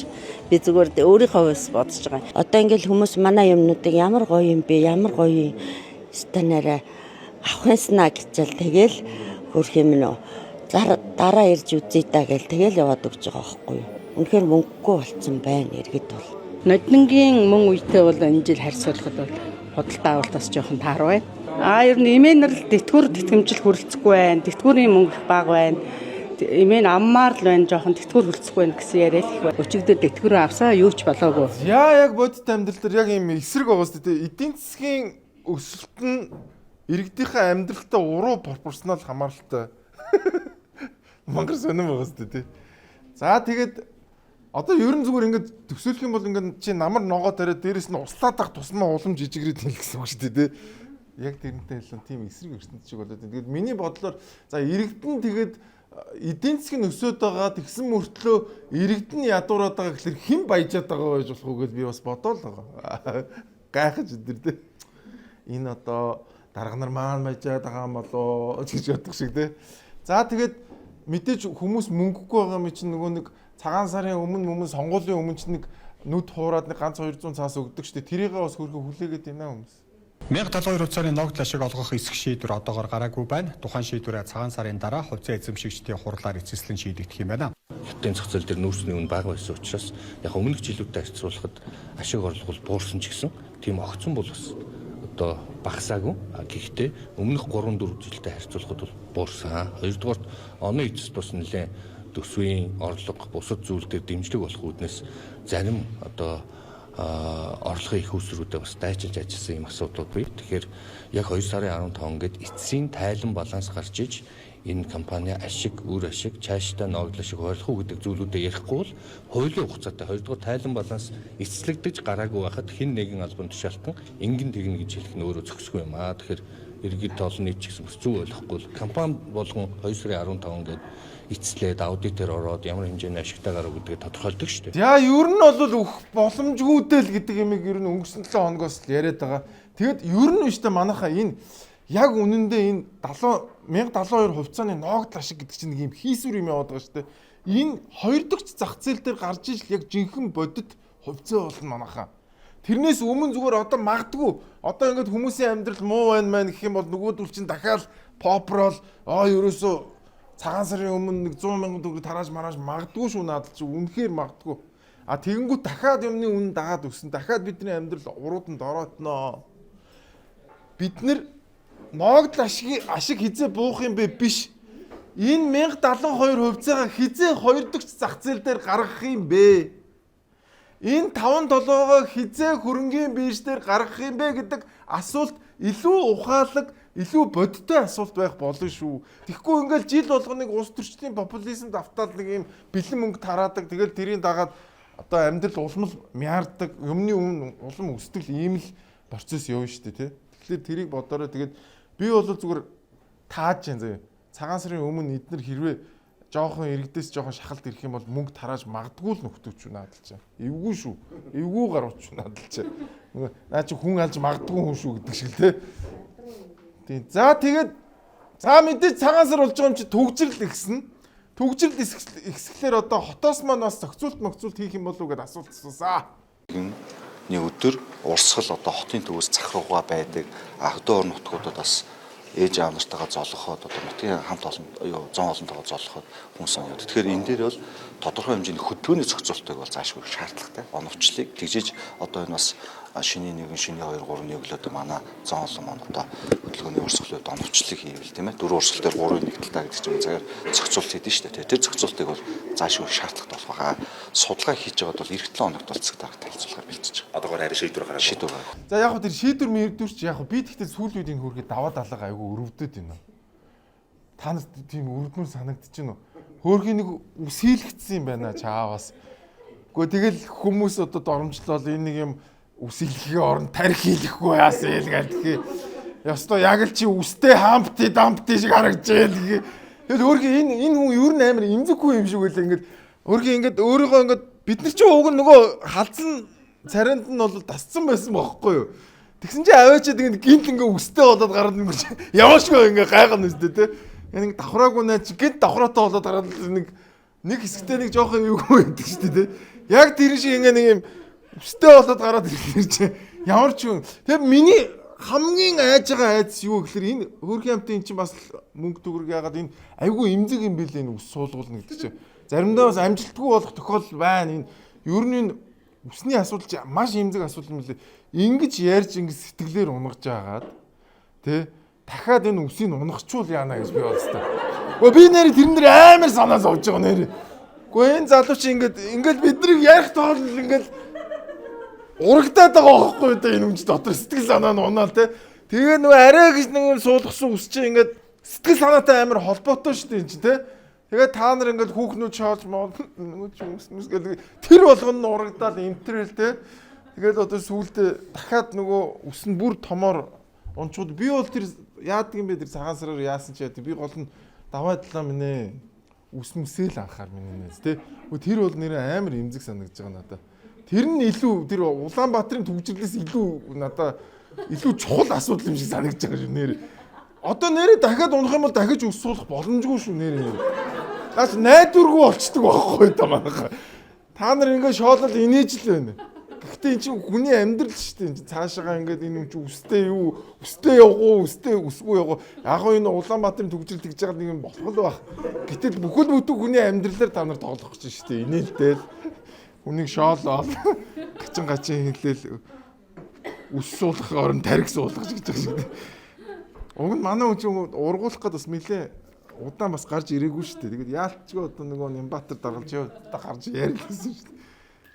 би зүгээр өөрийнхөө хувьд бодож байгаа. Одоо ингээл хүмүүс манай юмнуудыг ямар гоё юм бэ? Ямар гоё станараа авахынснаа гэчэл тэгэл хөрх юм нөө. Дараа ирж үзье та гэл тэгэл яваад өгч байгаа байхгүй юу? Үнэхээр мөнгөгүй болцсон байна иргэд бол. Ноднингийн мөн үетэй бол энэ жил харьцуулахад бол худалдаа авалтаас жоохон таар байна. Ер нь эмээнэр л тэтгэмжил хүрэлцэхгүй байна. Тэтгэврийн мөнгө их бага байна. Эмээн аммаар л байна. Жоохон тэтгэвэр хүрэлцэхгүй байна гэсэн яриад их байна. Өчигдөр тэтгэвэр авсаа юу ч болоогүй. Яа яг бодит амьдрал дээр яг юм эсрэг байгаа шүү дээ. Эдийн засгийн өсөлт нь иргэдийнхээ амьдралтай уруу пропорционал хамааралтай. Мангар сонирн байгаа шүү дээ. За тэгээд одоо ер нь зүгээр ингээд төсөөлөх юм бол ингээд чи намар ногоо тариад дээрэс нь услаад ах тусмаа улам жижигрээд хэл гэсэн үг шүү дээ. Яг тэрнтэй хэлсэн тийм эсрэг ертөнц шиг болоод байна. Тэгээд миний бодлоор за иргэдэн тэгээд эдийн засгийн өсөд байгаа тэгсэн мөртлөө иргэдэн ядуураад байгаа гэхэлэр хэн баяжаад байгаа байж болох уу гэж би бас бодоол байгаа. Гайхаж өдөр дээ. Энэ одоо дарга нар маань баяжаад байгаа юм болоо гэж бодох шиг дээ. За тэгээд мэдээж хүмүүс мөнгөгүй байгаа юм чинь нөгөө нэг цагаан сарын өмнө сонгуулийн өмнө ч нэг нүд хуураад нэг ганц 200 цаас өгдөг штэ. Тэрийгээ бас хөрхө хүлээгээд байна хүмүүс. 1072 цааны ногд ашиг олгох эсэх шийдвэр одоогоор гараагүй байна. Тухайн шийдвэрээ цагаан сарын дараа хувьцаа эзэмшигчдийн хурлаар эцэслэн шийдэгдэх юм байна. Хотын зах зээл дээр нүүрсний үн бага байсан учраас яг өмнөх жилүүдэд харьцуулахад ашиг орлого бол буурсан ч гэсэн тийм огцон бол бас одоо багасаагүй. Гэхдээ өмнөх 3-4 жилдээ харьцуулахад бол буурсан. Хоёрдугаар оны эцэст бас нэлээд төсвийн орлого бусад зүйлдер дэмжлэг болох үүднээс зарим одоо орлогын их усруудаа бас дайчилж ажилласан юм асуудлууд бий. Тэгэхээр яг 2 сарын 15 гээд эцсийн тайлан баланс гарч иж энэ компани ашиг, үр ашиг, цаашдаа ногдол ашиг ойлгох уу гэдэг зүйлүүдээ ярихгүй бол хуулийн хугацаатай 2 дугаар тайлан баланс эцэслэгдэж гараагүй байхад хэн нэгэн албан тушаалтан ингэн тэгнэ гэж хэлэх нь өөрөө зохисгүй юм аа. Тэгэхээр иргэд олон нийт ч гэсэн бас зөв ойлгохгүй л компани болгон 2 сарын 15 гээд эцлээд аудитор ороод ямар хэмжээний ашигтай гарав гэдгийг тодорхойлдог шүү дээ. За ер нь бол өөх боломжгүйтэй л гэдэг юм ер нь өнгөрсөн 7 хоногоос л яриад байгаа. Тэгэд ер нь шүү дээ манайхаа энэ яг үнэндээ энэ 1072 хувьцааны ногдол ашиг гэдэг чинь нэг юм хийсвэр юм яваад байгаа шүү дээ. Энэ хоёр дахь зах зээл дээр гарч ижил яг жинхэнэ бодит хувьцаа болно манайхаа. Тэрнээс өмнө зүгээр одоо магадгүй одоо ингээд хүмүүсийн амьдрал муу байна мэн гэх юм бол нөгөөдөл чинь дахиад попрол ерөөсөө цагаан сарын өмнө 100,000 төгрөг тарааж марааж магадгүй шүү надад чи үнэхээр магадгүй. Тэгэнгүүт дахиад юмны үнэ дагаад өссөн. Дахиад бидний амьдрал урууданд ороотноо. Бид нэр ногдол ашиг хизээ буух юм бэ биш. Энэ 1072 хувьцаагаа хизээ хоёр дахь зах зээл дээр гаргах юм бэ? Энэ 5-7-гоо хизээ хөрөнгийн бирж дээр гаргах юм бэ гэдэг асуулт илүү ухаалаг, илүү бодиттой асуулт байх болно шүү. Тэгэхгүй ингээл жил болгоныг улс төрчдийн популизмд автаад нэг юм бэлэн мөнгө тараадаг. Тэгэл тэрийн дагаад одоо амьдрал улмал мяардаг, юмны өмнө улам өсдөл ийм л процесс явна шүү дээ, тий. Тэгэхээр тэрийг бодорой. Тэгээд би бол зүгээр тааж जैन заяа. Цагаан сарын өмнө эднэр хэрвээ жоохон иргэдээс жоохон шахалт ирэх юм бол мөнгө тарааж магадгүй л нөхдөөч наадалж байна. Эвгүй шүү. Эвгүй гарууч наадалж байна. Наа чи хүн алж магадгүй хүн шүү гэдэг шиг л тий. Тийм. За тэгээд за мэдээж цагаан сар болж байгаа юм чи төгжрөл ихсэн. Төгжрөл ихсэхлээр одоо хотоос маань бас зохицуулт хийх юм болов уу гэдээ асуулт асуусаа. Нэг өдөр урсгал одоо хотын төвөөс захруугаа байдаг. Хөдөө орон нутгуудад бас ээж аав нартайгаа золгоход одоо нутгийн хамт олон зон олонтойгоо золгоход хүмүүс явдаг. Тэгэхээр энэ дээр бол тодорхой хэмжээний хөдөлгөөний зохицуултыг бол заашгүй шаардлагатай. Оновчлыг тэгжиж одоо энэ бас шиний 1, шиний 2, 3 нэглээд манай зон олон маань одоо хөдөлгөөний урсгалууд оновчлыг хийвэл тийм ээ 4 урсгал дээр 3-ын нэгдэлтэй гэдэг чинь цагаар зохицуулт хийдэж шүү дээ. Тэр зохицуултыг бол заашгүй шаардлагатай болох байгаа. Судалгаа хийж байгаад бол эх 7 хоногт бол цэг дарагт хэлцүүлэхээр бэлтэж байгаа. одоогоор арай шийдвэр гаргаад байна. За яг хөө тэр шийдвэр мэрдвэрч яг хөө би тэгтээ сүүлийн үед энэ хөргөд даваа далга айгүй өрөвдөд байна. Та нарт тийм өрөвдмөр санагдаж байна уу? Хөөрхийн нэг үсэлгдсэн юм байна чааваас. Гэхдээ тэгэл хүмүүс одоо доромжлол энэ нэг юм үсэлгэхийн оронд тарих хийлэхгүй яасан юм гээл. Ястоо яг л чи үстэй хампти дампти шиг харагдаж байл. Тэгэл хөөрхийн энэ хүн ер нь амар имзэггүй юм шиг үл ингээд хөөрхийн ингээд өөрийгөө ингээд бид нар чи уг нөгөө халдсан царайнд нь бол тасцсан байсан бохоггүй юу. Тэгсэн чи аваачаад ингээд гинт ингээд үстэй болоод гараад нэг яваашгүй ингээд гайхана үстэй те. Нэг давхраагүй наа чи гинт давхраатай болоод гараад нэг хэсэгтээ нэг жоохон эвгүй байдаг шүү дээ те. Яг тэр шиг ингээд нэг юм өстэй болоод гараад ирэхэр чи ямар ч юм. Тэгээ миний хамгийн айж байгаа айдас юу гэхээр энэ хөөрхийн амтын чинь бас мөнгө төгрөг яагаад энэ айгүй имзэг юм бэл энэ ус суулгуулна гэдэг чинь. Заримдаа бас амжилтгүй болох тохиолдол байна. Энэ ер нь усны асуудал чинь маш имзэг асуудал юм лээ. Ингиж ярьж ингэж сэтгэлээр унгаж жаагаад тэ дахиад энэ усыг унгачвал яана гэж би бодсон. Гэхдээ би нэр тэрэн дээр амар санаа зовж байгаа нэр. Гэхдээ энэ залуу чи ингээд биднийг ярих тоол ингээд урагдаад байгаа байхгүй да энэ юмч дотор сэтгэл санаа нь унаал те. Тэгээ нөгөө арай гэж нэг суулгасан ус чи ингээд сэтгэл санаатай амар холбоотой шүү дээ энэ чи те. Тэгээ та нар ингээд хүүхнүүд шоолж мод нөгөө ч юмс гэл тэр болгоно нь урагдаад интерэл те. Тэгээд одоо сүүлдээ дахиад нөгөө ус нь бүр томоор унчууд би бол тэр яадаг юм бэ тэр цагаан сараар яасан ч яа би гол нь даваадлаа минь ус мүсэл анхаар минь нэ те. Тэр бол нэр амар имзэг санагдаж байгаа надад. Тэр нь илүү тэр Улаанбаатарын төвжирлээс илүү надад илүү чухал асуудал юм шиг санагдаж байгаа шүү нэр. Одоо нэрээ дахиад унах юм бол дахиж ус суулгах боломжгүй шүү нэр. Наас найдваргүй болчдөг байхгүй та манайха. Та нар ингээ шоолол инээж л байна. Гэхдээ эн чинь хүний амьдрал шүү дээ. Цаашаага ингээд энэ юм чи үстэй юу, үстэй явгуу, үстэй үсгүй явгуу. Яг гоо энэ Улаанбаатарын төвжирл тэгж байгаа нэг юм болох л байх. Гэтэл бүхэл бүтэн хүний амьдралаар та нар тоглох гэж шүү дээ. Инээлтэл хүнийг шоолоо гачин хэлээл ус суулгах орон тариг суулгах гэж байгаа шиг. Уг нь манай хүн ургуулах гээд бас нэлээ удаан бас гарч ирээгүй шүү дээ. Тэгээд яалтчгүй одоо нөгөө Нямбатар даргалж яваад гарч ярьсан шүү дээ.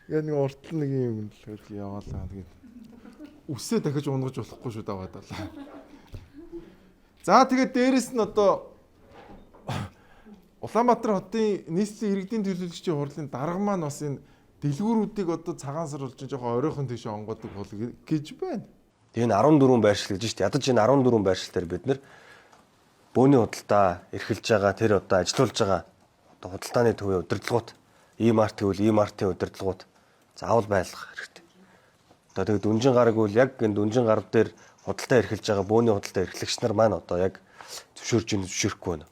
Тэгээд нэг уртл нэг юм л яваалаа. Тэгээд үсээ дахиж унгаж болохгүй шүү даваад байлаа. За тэгээд дээрэс нь одоо Улаанбаатар хотын нийслэлийн иргэдийн төлөөлөгчийн хурлын дарга маань бас энэ дэлгүүрүүдийг одоо цагаан сар болж жоохон оройхон тийш онгодог бол гэж байна. Тэгээ энэ 14 байршил гэж шүү дээ. Ядаж энэ 14 байршил дээр бид нэр бөөний худалдаа эрхэлж байгаа тэр одоо ажилуулж байгаа одоо худалдааны төвийн удирдлагууд E-Mart гэвэл E-Mart-ийн удирдлагууд заавал байлгах хэрэгтэй. Одоо тэгээд дүнжин гараг бол яг энэ дүнжин гарав дээр худалдаа эрхэлж байгаа бөөний худалдаа эрхлэгч нар маань одоо яг зөвшөөрж зөвшөөрөхгүй байна.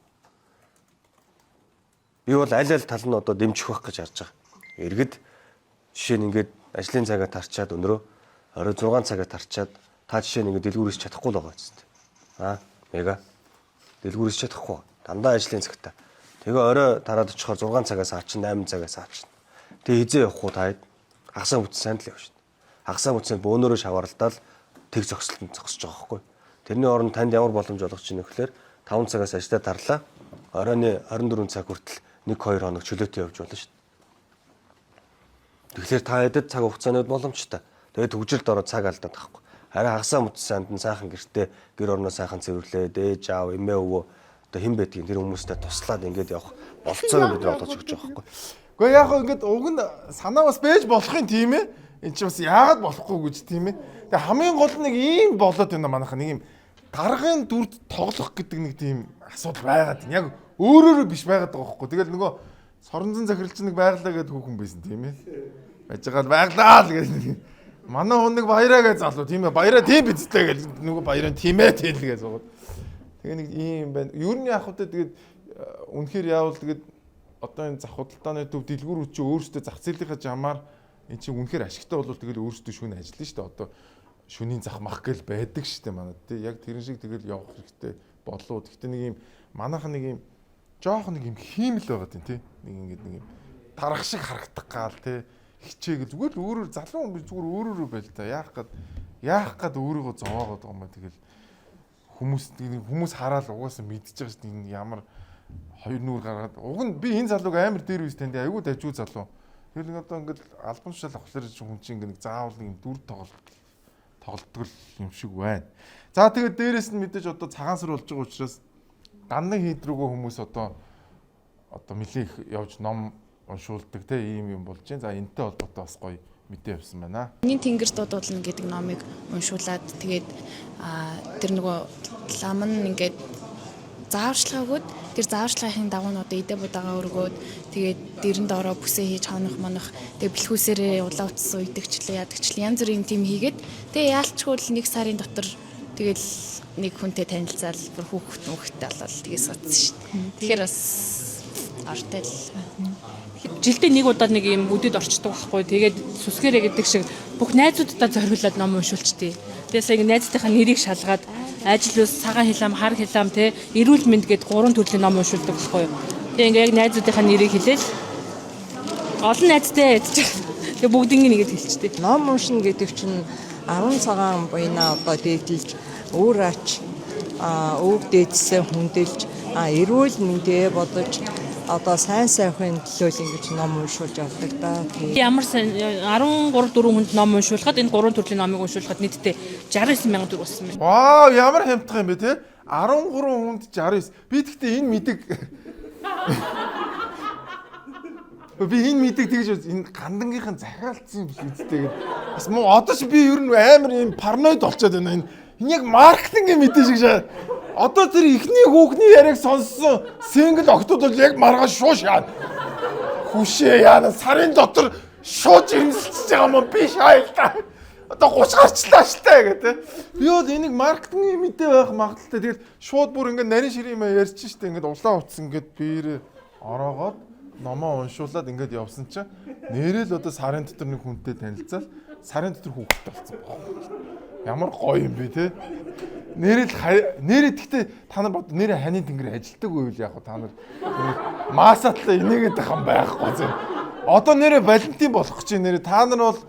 Би бол аль аль тал нь одоо дэмжих байх гэж харж байгаа. Иргэд жишээ нь ингээд ажлын цагаа тарчаад өнөрөө орой 6 цагаа тарчаад та жишээ нь ингээд дэлгүүрээс чадахгүй л байгаа зү. Мега дэлгүүрээс чадахгүй. Дандаа ажлын цагтаа. Тэгээ орой тараад очихоор 6 цагаас аачин 8 цагаас аачин. Тэгээ хизээ явах уу таад хагасаа бүтсэн санд л явна шүү дээ. Хагасаа бүтсэнд бөөнөрөө шаваарлаад тэг зогсолтод зогсож байгаа байхгүй. Тэрний оронд танд ямар боломж олгож чинь нөхлөөр 5 цагаас ажлаа тарлаа. Оройны 24 цаг хүртэл 1-2 хоног чөлөөтэй явж болно шүү дээ. Тэгэхээр та хэдэд цаг хугацааны боломжтой. Тэгээд төгжилд ороод цаг алдаад тахгүй. Харин хагасаа мөцсөнд нь сайхан гэртээ гэр орноо сайхан цэвэрлээд ээж аав эмээ өвөө одоо хэн байдгийг тэр хүмүүстэй туслаад ингээд явах болцоог бид олгож өгч байгаа байхгүй. Гэхдээ яг ингээд уг нь санаа бас байж болохын тийм ээ. Энд чинь бас яагаад болохгүй гэж тийм ээ. Тэгээ хамгийн гол нэг ийм болоод байна манайха нэг юм даргын дүрд тоглох гэдэг нэг тийм асуудал байгаад байна. Яг өөрөөрөө биш байгаад байгаа байхгүй. Тэгэл нөгөө Соронзон захиралч нэг байглаа гэдэг хүүхэн байсан тийм ээ. Байж байгаа байглаа л гэж. Манай хүн нэг баяраа гэж залуу тийм ээ. Баяраа тийм бидтэй гэж нөгөө баяраа тийм ээ тэл гэж суугаад. Тэгээ нэг ийм байна. Ер нь яг хөтэ тэгээд үнэхээр яавал тэгээд одоо энэ зах худалдааны төв дэлгүүрүүд чи өөрсдөө зах зээлийнхаа жамаар эн чинь үнэхээр ашигтай бол тэгэл өөрсдөө шүн ажиллана шүү дээ. Одоо шүнийн зах мах гэл байдаг шүү дээ манад тий. Яг тэрэн шиг тэгэл явах хэрэгтэй болоо. Гэхдээ нэг ийм манайхан нэг ийм жоох нэг юм хиймэл байгаа тийм тий. Нэг ингэдэг нэг юм тарах шиг харагдах гал тий. Хичээгэл зүгээр л өөрөөр залуу хүн зүгээр өөрөөрөө байл та. Яах гад өөрийгөө зовоогоод байгаа юм ба тэгэл хүмүүс хараад угаасаа мэдчихэж байгаа шүү дээ. Ямар хоёр нүур гаргаад. Уг нь би энэ залууг амар дээр үз танд айгүй дажгүй залуу. Тэгэхээр нэг одоо ингээд албан тушаал авахлаар хүн чинь ингээд заавал нэг дүр тоглолтгол юм шиг байна. За тэгээд дээрэс нь мэдээж одоо цагаан сар болж байгаа учраас ганны хийд рүүгөө хүмүүс одоо нэлээ их явж ном уншуулдаг те ийм юм болж байна. За энэтэй холбоотой бас гоё мэдээ явсан байна. Энийн тэнгэр дуудлын гэдэг номыг уншуулад тэгээд тэр нөгөө лам нь ингээд зааварчилгаа өгөөд тэр зааварчилгааны дагуу одоо идэ будаага өргөөд тэгээд дэрэнд ороо бүсээ хийж хонох монох тэгээд бэлхүүсээрээ улаа утсан уйдагчлаа ядагчлаа янз бүрийн тим хийгээд тэгээд яалчгүй л 1 сарын дотор тэгэл нэг хүнтэй танилцаал бүр хүүхдтэй болол тэгээд суцсан шүү дээ. Тэгэхээр бас ортой л жилдээ нэг удаа нэг юм бүдэд орчдөг байхгүй. Тэгээд сүсгэрэ гэдэг шиг бүх найзуудаа зориулаад ном уншуулчихдээ. Тэгээд сая найзтайхаа нэрийг шалгаад ажил ус, цагаан хилам, хар хилам те эрүүл мэнд гэд 3 төрлийн ном уншуулдаг байхгүй. Тэгээд ингээ яг найзуудынхаа нэрийг хэлээл олон найзтай ядчих. Тэгээд бүгдийг нэгэд хэлчихдэг. Ном уншина гэдэг чинь 10 цагаан буйнаа одоо дээдэлж өөр ач өв дээдсээ хүндэлж эрүүл мэндээ бодож одоо сайн сайхын төлөө ингэж ном уншуулж явдаг да. Ямар 13 4 хүнд ном уншуулхад энэ 3 төрлийн номыг уншуулхад нийтдээ 69,000 төгрөг болсон байна. Вау, ямар хямдхан юм бэ те? 13 хүнд 69. Би тэгтээ энэ мэдэг би энэ мэдэг тэгж энэ гандангийнхан захиалцсан юм биш үстэй гэдэг. Бас муу одоо ч би ер нь амар юм параноид болчиход байна. Энэ яг маркетингийн мэдээ шиг шаа. Одоо тэр ихний хүүхний яриаг сонссон сингл октод бол яг маргааш шууш яана. Хүшээ яана сарын дотор шууд ирмэлцэж байгаа юм би шаайлаа. Одоо 30 гарчлаа штэ гэдэг. Би бол энийг маркетингийн мэдээ байх магадaltaй. Тэгэл шууд бүр ингээд нарийн ширээ юм ярьж штэ ингээд улаан утсан ингээд биер ороогоод номоо уншуулад ингээд явсан чинь нэрэл одоо сарын дотор нэг хүнтэй танилцаад сарын дотор хүүхэдтэй болсон байна. Ямар гоё юм бэ те. Нэрэл гэхдээ та нар бод нэрээ ханийн тэнгэр ажилтдаг үйл яг та нар масатлаа энийгээд байх юм байхгүй зөв. Одоо нэрээ Валентин болох чинь нэрээ та нар бол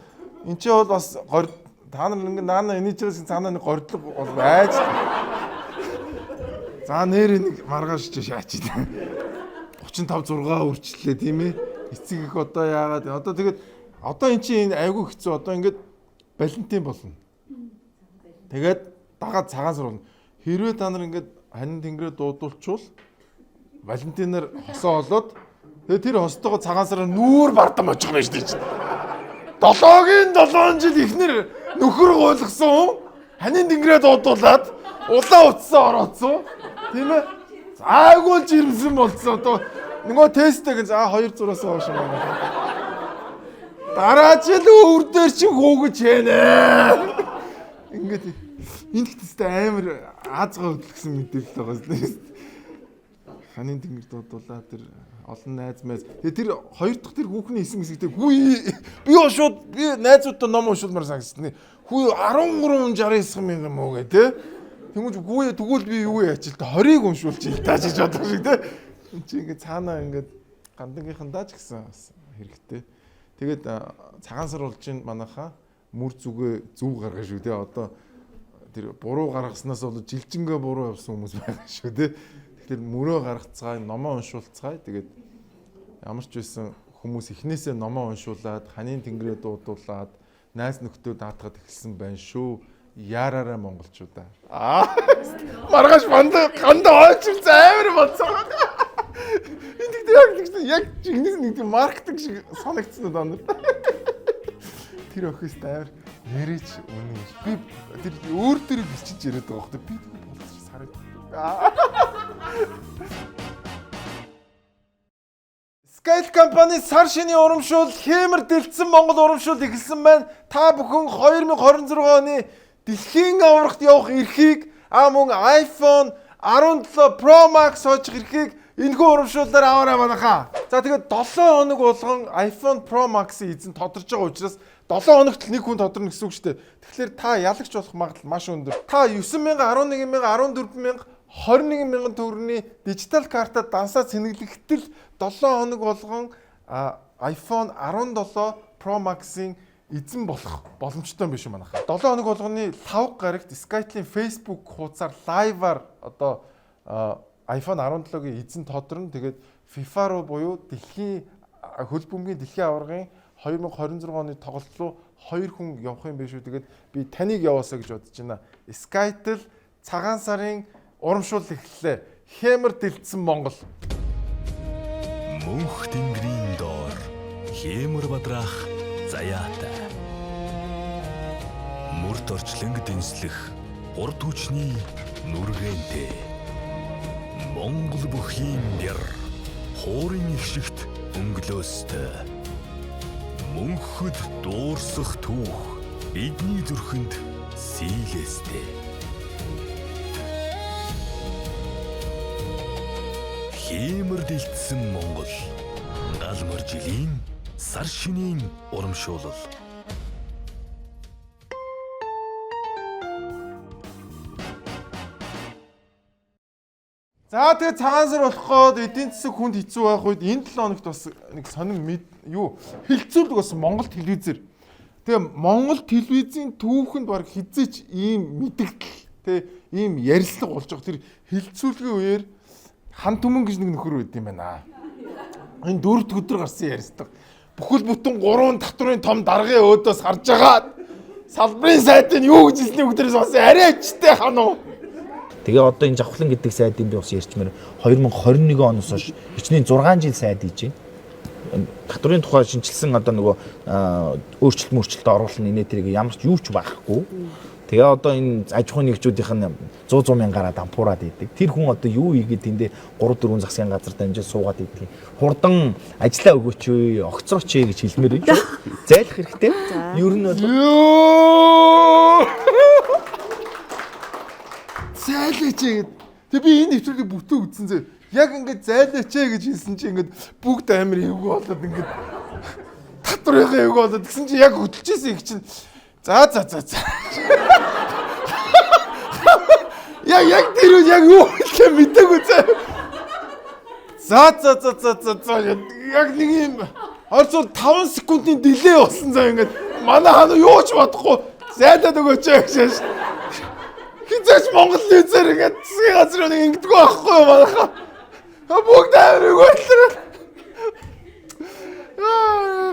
эн чинь бол бас та нар ингээд наана энийчээс цаанаа нэг гордлог бол байж. За нэрээ нэг маргааш ч шаач. 35 6 үрчлээ тийм ээ. Эцэг их одоо яагаад одоо тэгээд одоо эн чинь айгүй хэцүү одоо ингээд Валентин болно. Тэгээд дагаад цагаан сар болно. Хэрвээ та нар ингээд ханин тэнгэрээ дуудуулчвал Валентинаар хосоо олоод тэгээд тэр хостойгоо цагаан сараар нүүр бардам очих нь шүү дээ. 7 жил ихнэр нөхөр гуйлгасан хүн ханин тэнгэрээ дуудуулаад улаан утсаа орооцсон. Тийм ээ? Айгуул жирэмсэн болцсон. Одоо нөгөө тесттэй за 2 зураас хойш юм байна. Дараа жил өөр дээр чи хөөгөж хийнэ. Ингээд энэ гэхдээ амар Азгаа хөдөлгсөн мэдээлэл байгаа юм. Ханийн тэнгэр дуудуулаа тэр олон найз мэз. Тэгээ тэр хоёр дахь тэр хүүхний эсэм хэсэгтэй хүй би шууд би найзуудтай ном уншуулмаар санагдсан. Хүй 1369,000 юм уу гэ тэ. Тэмүүж гүйе тэгвэл би юу яач л та 20-ыг уншуулж ил тааж гэж бодож шиг тэ. Энд чи ингээд цаанаа ингээд гандангийнхандаа ч гэсэн хэрэгтэй. Тэгээд цагаан сар болж ин манайхаа мүр зүгээ зүв гаргаж шүү дээ. Одоо тэр буруу гаргаснаас бол жилжингээ буруу явсан хүмүүс байгаа шүү дээ. Тэгэхээр мөрөө гаргацгаая, номоо уншуулцгаая. Тэгээд ямар ч байсан хүмүүс эхнээсээ номоо уншуулад, ханийн тэнгэрээ дуудуулаад, найз нөхдөд даатгаад эхэлсэн байна шүү. Яараараа монголчуудаа. Маргааш гандаа ойчил амар болцсон. Энэ яг жигнэс нэг тийм маркетинг шиг санагдсан даа. Тэр охис тайвар нэрэж үнэн. Би тэр өөр төрөй бичиж яриад байгаа хөөх. Би болчих сар. Skype компани сар шинийн урамшуул хэмэр дэлцсэн Монгол урамшуул эхэлсэн байна. Та бүхэн 2026 оны дэлхийн аврагт явах эрхийг мөн iPhone 17 Pro Max хоочих эрхийг энэхүү урамшууллаар аваарай манайхаа. За тэгээд 7 хоног болгон iPhone Pro Max-ийн эзэн тодорч байгаа учраас 7 хоногт л нэг хүн тодорно гэсэн үг шүү дээ. Тэгэхээр та ялагч болох магадлал маш өндөр. Та 9,000, 11,000, 14,000, 21,000 төгрөгийн дижитал картад дансаа цэнэглэхдээ 7 хоног болгон iPhone 17 Pro Max-ийн эзэн болох боломжтой юм биш үү манайхаа. 7 хоног болгоны 5 гарагт Skype-ийн Facebook хуудасаар лайваар одоо iPhone 17-гийн эзэн тодорно. Тэгээд FIFA руу буюу дэлхийн хөл бөмбөгийн дэлхийн аваргын 2026 оны тоглолт руу 2 хүн явах юм биш үү. Тэгээд би таныг яваасаа гэж бодож байна. Skytel цагаан сарын урамшуул эхэллээ. Хэмэр дэлдсэн Монгол. Мөнх тэнгэрийн доор хэмэр бадрах заяатай. Мөрд орчлонг дэнслэх урд хүчний нүргэнтэй. Монгол бүхийн бэр хуурын ихшигт өнгөлөөстэй. Мөнхөд дуурсах түүх бидний зүрхэнд сийлэстэй. Хэмэр дэлдсэн Монгол. Галмар жилийн сар шинийн урамшуулал. За тэгээ цагаан сар болох гээд эдийн засаг хүнд хэцүү байх үед энэ 7 хоногт бас нэг сонин хилцүүлэг болсон Монгол телевизээр. Тэгээ Монгол телевизийн түүхэнд баг хизээч ийм мэдэгдэл тэгээ ийм ярилцлага болж байгаа. Тэр хилцүүлгийн үеэр хан түмэн гэж нэг нөхөр байд юм байна. Энэ 4 дахь өдөр гарсан ярьцдаг. Бүхэл бүтэн 3 татврын том даргын өөдөөс харж байгаа. Салбарын сайдын юу гэж хэлсний бүгдээс бас арай ачтай хан уу. Тэгээ одоо энэ Жавхлан гэдэг сайдын би бас ярьчмаар 2021 оноос хойш хичнээн 6 жил сайд хийж байна. Татврын тухай шинжилсэн одоо нөгөө өөрчлөлт оруулах нэ тэрийг ямар ч юу ч байхгүй. Тэгээ одоо энэ аж ахуйн нэгжүүдийнх нь 100 мянгаар дампуураад идэг. Тэр хүн одоо юу ийгээд тэндээ 3-4 засгийн газар дамжиж суугаад идэг. Хурдан ажиллаа өгөөч ээ, огцрооч ээ гэж хэлмээр байна. Зайлах хэрэгтэй. Ер нь бол зайлаач ээ. Тэг би энэ нэвтрүүлгийг бүтэн үзсэн зэ. Яг ингээд зайлаач ээ гэж хэлсэн чи ингээд бүгд амар эвгүй болоод ингээд татврынхаа эвгүй болоод гэсэн чи яг хөдөлжсэн их чинь за. Яг тэр үе яг юу хэлээ мэдээгүй заа. За. Яг нэг юм орцол 5 секундын дилей болсон заа ингээд манай ханаа юу ч бодохгүй зайлаад өгөөч гэж. Хизээч Монгол телевизээр ингээд засгийн газар нэг ингэдэггүй байхгүй юу манайхаа. Бүгд амар өгөөлөө.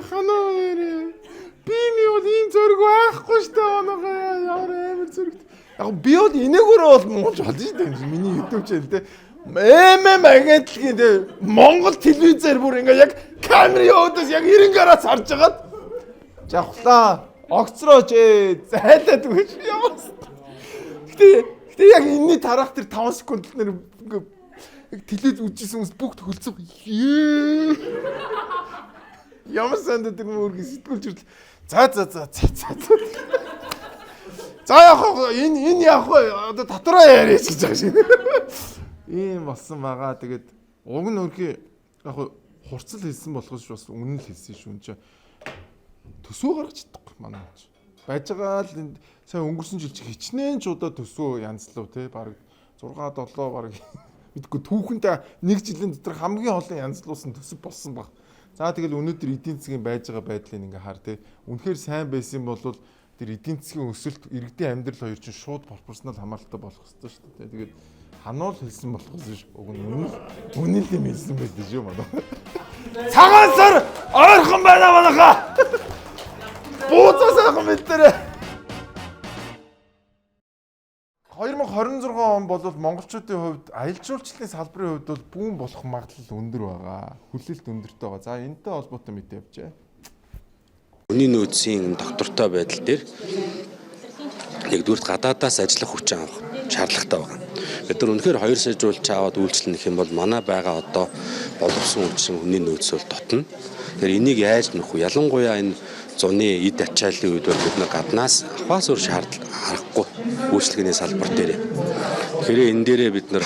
Ханаа би бол ийм зөрг байхгүй шүү дээ манайхаа. Ямар амар зөргт. Яг би бол энээгээрээ бол мууч болж шүү дээ. Миний YouTube channel те. агентлагийн те Монгол телевизээр бүр ингээ яг камерын өөдөөс яг 90 харж хагаад жавхлаа огцрооч зайлаад өгч яваас. Гэтэ яг энэний тарах тэр 5 секунд нэр яг телевиз үзсэн хүмүүс бүгд хөлцөг. Ямар санддаг мөргө сэтгүүлч хүртэл за яг энэ яг одоо татвараа яриач гэж байгаа шиг. Ийм болсон байгаа. Тэгээд уг нь өөрхий яг хурцл хэлсэн болохоос бас үнэн л хэлсэн шүү. Энд чинь төсөө гаргаж чадахгүй манай ч. Байж байгаа л энд сайн өнгөрсөн жил чи хичнээн ч удаа төсөө янзлав те баг 6 7 баг мэдгүй түүхэндээ нэг жилийн дотор хамгийн олон янзлуулсан төсөв болсон баг. За тэгэл өнөөдөр эдийн засгийн байж байгаа байдлыг ингээ хар те. Үнэхээр сайн байсан бол тэр эдийн засгийн өсөлт иргэдийн амьдрал хоёр чинь шууд пропорционал хамааралтай болох хэрэгтэй шүү дээ. Тэгээд хануул хэлсэн болохоос биш. Уг нь үнэн л юм хэлсэн байдаг шүү манай. Цагаан сар ойрхон байна манайхаа. Бууцаа сайхан мэдэрэ. 2026 он бол монголчуудын хувьд аялал жуулчлалын салбарын хувьд бол бүүн болох магадлал өндөр байгаа. Хүлээлт өндөртэй байгаа. За энэтэй холбоотой мэдээ явьжээ. Үнийн нөөцийн доктортой байдал дээр нэгдүгээр гадаадаас ажиллах хүч авах шаардлагатай байгаа. Бид нар үнэхээр 2 сая жуулч аваад үйлчлэх юм бол манай байгаа одоо боловсон хүчин үнийн нөөц бол дотно. Тэгэхээр энийг яаж нөх вэ? Ялангуяа энэ зуны эд ачааллын үед бол бид нар гаднаас авахаас өөр шаардлага харахгүй үйлчлэгээний салбар дээр. Тэгэхээр энэ дээрээ бид нар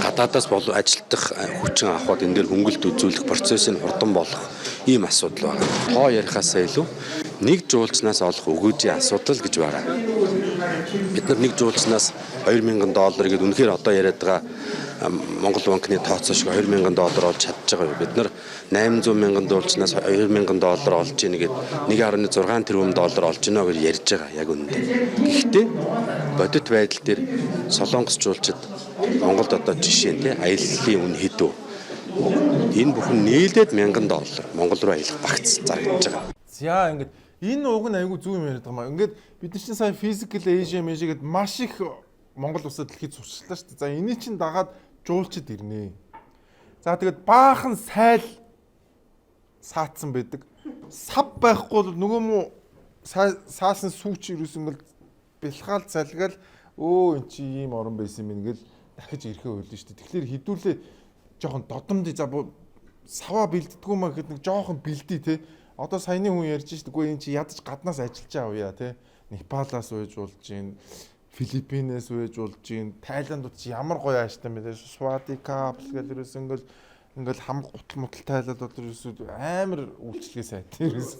гадаадаас ажилтдах хүчин авахд энэ дээр хөнгөлт үзүүлэх процессыг хурдан болгох ийм асуудал байна. Тоо ярихаасаа илүү нэг жуулчнаас олох өгөөжийн асуудал гэж байна. Бид нар нэг жуулчнаас $2000 гээд үнэхээр одоо яриад байгаа Монгол банкны тооцоо шиг $2000 олж чадж байгаа. Бид нар $800,000 жуулчнаас $2000 олж ийн гээд 1.6 тэрбум доллар олж гинэ гэж ярьж байгаа яг үнэндээ. Гэхдээ бодит байдал дээр солонгос жуулчид Монголд одоо жишээ нь аяллалын үн хэд вэ? Энэ бүхэн нийлээд $1000 Монгол руу аялах багц зарагдаж байгаа. За ингээд энэ уг нь айгүй зөв юм яриад байгаа маа. Ингээд бид нар чинь сая physical Asia гэд маш их Монгол улсад дэлхийд сурчлаа шүү дээ. За эний чинь дагаад жуулчид ирнэ. За тэгээд баахан сайл саацсан байдаг. Сав байхгүй бол нөгөө муу саасан сүүч юус ингээд бэлхаал залгаал өө эн чи ийм орон байсан юм ингээл дахиж ирэхээ ойлно шүү дээ. Тэгэхээр хідүүлээ жоохон додомдий за саваа бэлддэггүй маа гэхэд нэг жоохон бэлдээ те. Одоо саяны хүн ярьж шүү дээ. Үгүй эн чи ядаж гаднаас ажиллаж авъя те. Непалаас үйж болж гин, Филиппинээс үйж болж гин, Тайландд чи ямар гоё ааштай юм бэ? Свадика гэл ерөөс ингээл хам гутал мутал тайлаад одоо ерөөс амар үйлчлэгээ сайт ерөөс.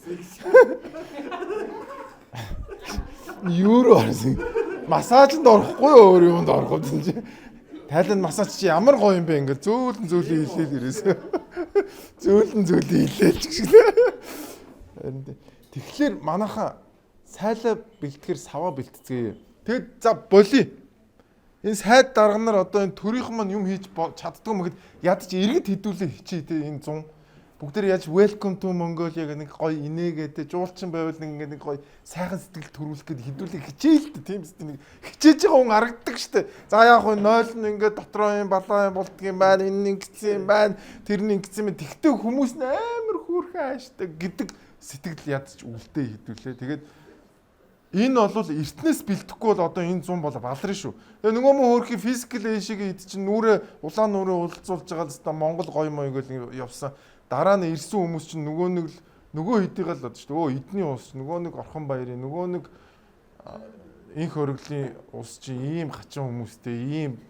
Юуро орсон. Массажинд орохгүй өөр юмд орох юм чи. Тайланд массаж чи ямар гоё юм бэ? Ингээл зөөлөн хийлээд ерөөс. Зөөлөн хийлээд ч гэх юм. Тэгэхээр манайха сайлаа бэлтгэхэр саваа бэлтцгээе. Тэгэд за боли. Энэ сайд дарга нар одоо энэ төрийнхэн маань юм хийж чаддгүй мэгэд ядаж иргэд хідүүлээ хичээ те энэ 100 бүгдээр яаж welcome to Mongolia гэх нэг гоё инээгээд жуулчин байвал нэг гоё сайхан сэтгэл төрүүлэх гээд хідүүлээ хичээл л тийм үстэй нэг хичээж байгаа хүн харагддаг штэ. За яах вэ 0 нь ингээд дотроо юм балаа юм болдго юм байна энэ ингэсэн юм байна тэрний ингэсэн юм. Тэгтээ хүмүүс амар хөөрхөн ааштай гэдэг сэтгэл ядаж үлдээ хідүүлээ. Тэгээд энэ бол эртнээс бэлдэхгүй бол одоо энэ 100 бол балрын шүү. Тэгээ нөгөө мөн хөөрхи physical Asia-гийн хэд чинь нүрээ улаан нүрээ уулзуулж байгаа л хэвээр Монгол гоё мой гэл явсан. Дараа нь ирсэн хүмүүс чинь нөгөө хэдийгэл л одоо шүү. Өө эдний улс нөгөө нэг орхон баярын нөгөө нэг инх хөргөлийн улс чинь ийм хачин хүмүүстэй ийм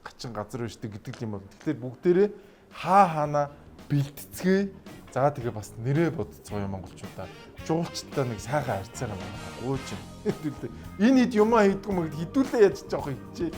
хачин газар байна шүү гэдэг юм бол. Тэгэхээр бүгдээрээ хаана бэлтцгээ. За тэгээ бас нэрээ бодцгоо монголчуудаа. Жуулчтай нэг сайхан харьцаараа байна. Гууж юм. Энэ хэд юмаа хийдгүү мэгд хідүүлээ яаж жоох хийчээ.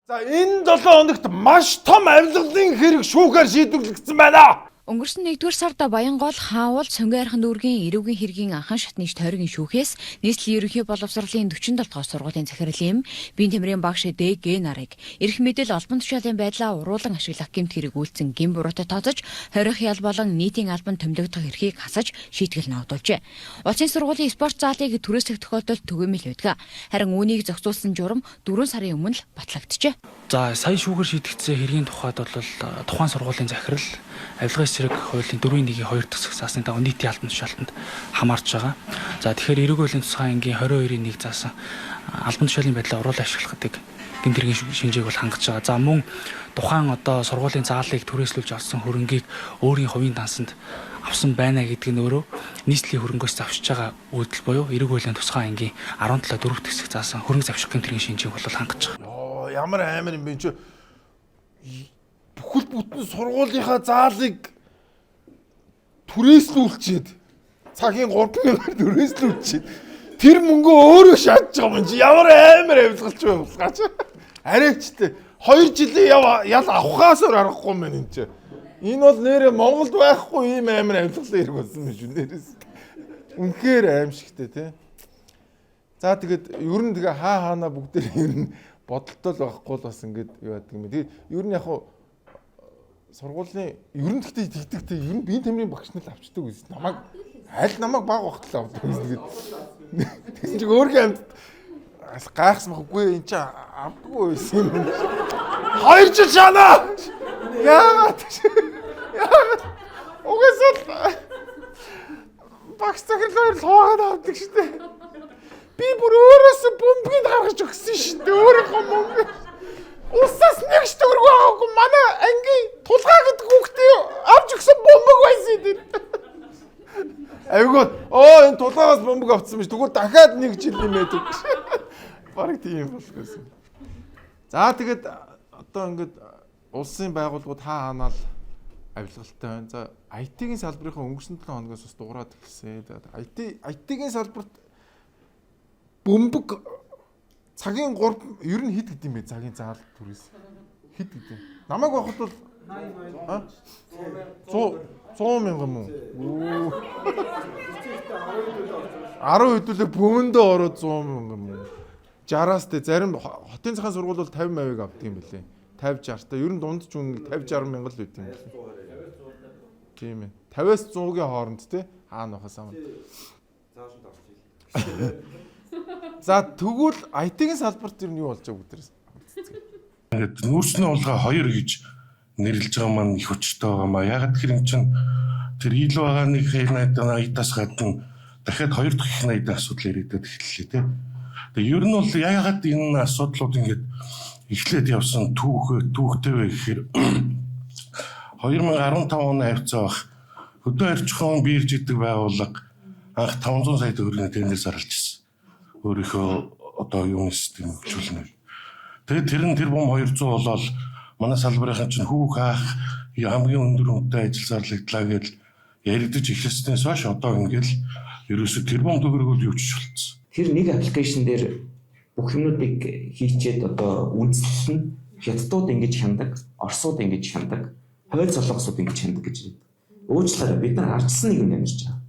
За энэ 7 хоногт маш том авилгалын хэрэг шүүхээр шийдвэрлэгдсэн байна. Өнгөрсөн 1-р сард Баянгол, Хаавал, Цонгойрхон дүүргийн эрүүгийн хэргийн анхан шатны тойргийн шүүхээс нийслэлийн ерөнхий боловсролын 47 дугаар сургуулийн захирлын биеийн тамирын багш ДГ нарыг эрх мэдэл албан тушаалын байдлаа уруулан ашиглах гэмт хэрэг үйлцэн гин буруутай тооцож 20 ял болон нийтийн албан томилогдох эрхийг хасаж шийтгэл ногдуулжээ. Улсын сургуулийн спорт заалыг түрээслэх тохиолдолд түгээмэл байдаг. Харин үүнийг зохицуулсан журам 4 сарын өмнө л батлагдчихэ. За сая шүүгээр шийдэгдсэн хэргийн тухайд бол тухайн сургуулийн захирал авилгын эсрэг хуулийн 4-1-ийн 2 төсөх заасны дагуу нийтийн албан тушаалтанд хамаарч байгаа. За тэгэхээр эрүүгийн хуулийн тусгай ангийн 22-ийн 1 заасан албан тушаалын байдлаа уруулан ашиглахыг гэмт хэргийн шинжээг бол хангаж байгаа. За мөн тухайн одоо сургуулийн заалыг түрээслүүлж олсон хөрөнгийг өөрийн хувийн дансанд авсан байна гэдэг нь өөрөө нийслэлийн хөрөнгөөс завшиж байгаа үйлдэл буюу эрүүгийн хуулийн тусгай ангийн 17 4 төсөх заасан хөрөнгө завших гэмт хэргийн шинжээг бол хангаж байгаа. Ямар амар юм бэ чи бүхэл бүтэн сургуулийнхаа заалыг түрээслүүлчихэд цагийн 3,000-аар түрээслүүлчихэд тэр мөнгөө өөрөө шаардж байгаа юм чи ямар амар авилгалч вэ усгаач арайчтэй 2 жилийн ял авахаас аргагүй юм байна энэ чи энэ бол нэрээ Монголд байхгүй ийм амар авилгалын хэрэг болсон юм шүү нэрээс үнэхээр аимшигтэй тий. За тэгээд ер нь тэгээ хаана бүгдээр ер нь бодолтой л байхгүй л бас ингэж юу яадаг юм. Тэгээд ер нь яг хуу сургуулийн ер нь тэгтээ ер нь биеийн тамирын багш нар авчдаг үз. Намайг намайг баг багтлаа авдаг үз. Тэгээд чи өөрхөн амьд гайхсан баггүй энэ чи авдаггүй байсан юм. 2 жил шана. Яагаад? Угсаа багш цаглаар л хаагаад авдаг шүү дээ. Би бүр өөрөөсөө бомбыг гаргаж өгсөн шүү дээ. Өөрийнхөө бомбыг. Усаас нэг ч төгрөг аваагүй манай ангийн тулгаа гэдэг хүүхдээ авч өгсөн бомбог байсан дээ. Айгуу энэ тулгаагаас бомбог авцсан биш. Тэгвэл дахиад 1 жил нэмээд үг. Бараг тийм болсон. За тэгээд одоо ингээд улсын байгууллагууд хаанаа л авилгалтай байна. За IT-ийн салбарынхаа өнгөрсөн 7 хоногоос бас дуурайд эхэлсэн. IT-ийн салбарт бөмбөг цагийн 3 ер нь хэд гэдэг юм бэ цагийн заал түрээс хэд гэдэг. Намайг байхад бол 100 мянган мөн. 10 хэдүүлээ бөөндөө ороод 100 мянган мөн. 60-аас тэ зарим хотын захын сургууль бол 50%-ыг авдаг юм билээ. 50 60 та. Ер нь дунд ч үнэ 50 60 мянган л байт юм байна. Тийм ээ. 50-аас 100-ийн хооронд те хаана бахаас аа. За тэгвэл IT-ийн салбарт ер нь юу болж байгаа бүгдээс. Ингээд нүүрсний уулга 2 гэж нэрлэж байгаа маань их хүчтэй байгаа маа. Яг тэр юм чинь тэр ил байгаа нэг IT-аас гадна дахиад 2 дахь их IT асуудал ирээдээд эхэллээ те. Тэгээ ер нь бол яагаад энэ асуудлууд ингээд эхлээд явсан түүхтэй вэ гэхээр 2015 оны хавцаа бах хөдөө аж ахуйн бирж гэдэг байгууллага анх 500 сая төгрөгийн тендерс оруулж ирсэн. Өөрийнхөө одоо юуны систем хөгжүүлнэ. Тэгээд тэр бом 200 болоод манай салбарын чинь хүүх аах хамгийн өндөр үнэтэй ажил зарлагдлаа гэж яригдж эхэлснээс хойш одоо ингээл ерөөсө тэр бом төгрөгөөр юуч болцсон. Тэр нэг аппликейшн дээр бүх юмнуудыг хийчээд одоо үндэслэл нь хятадууд ингэж хяндаг, орсууд ингэж хяндаг, хойд солонгосууд ингэж хяндаг гэж байна. Уучлаарай бид нар арчилсан нэг юм амьдарч байгаа.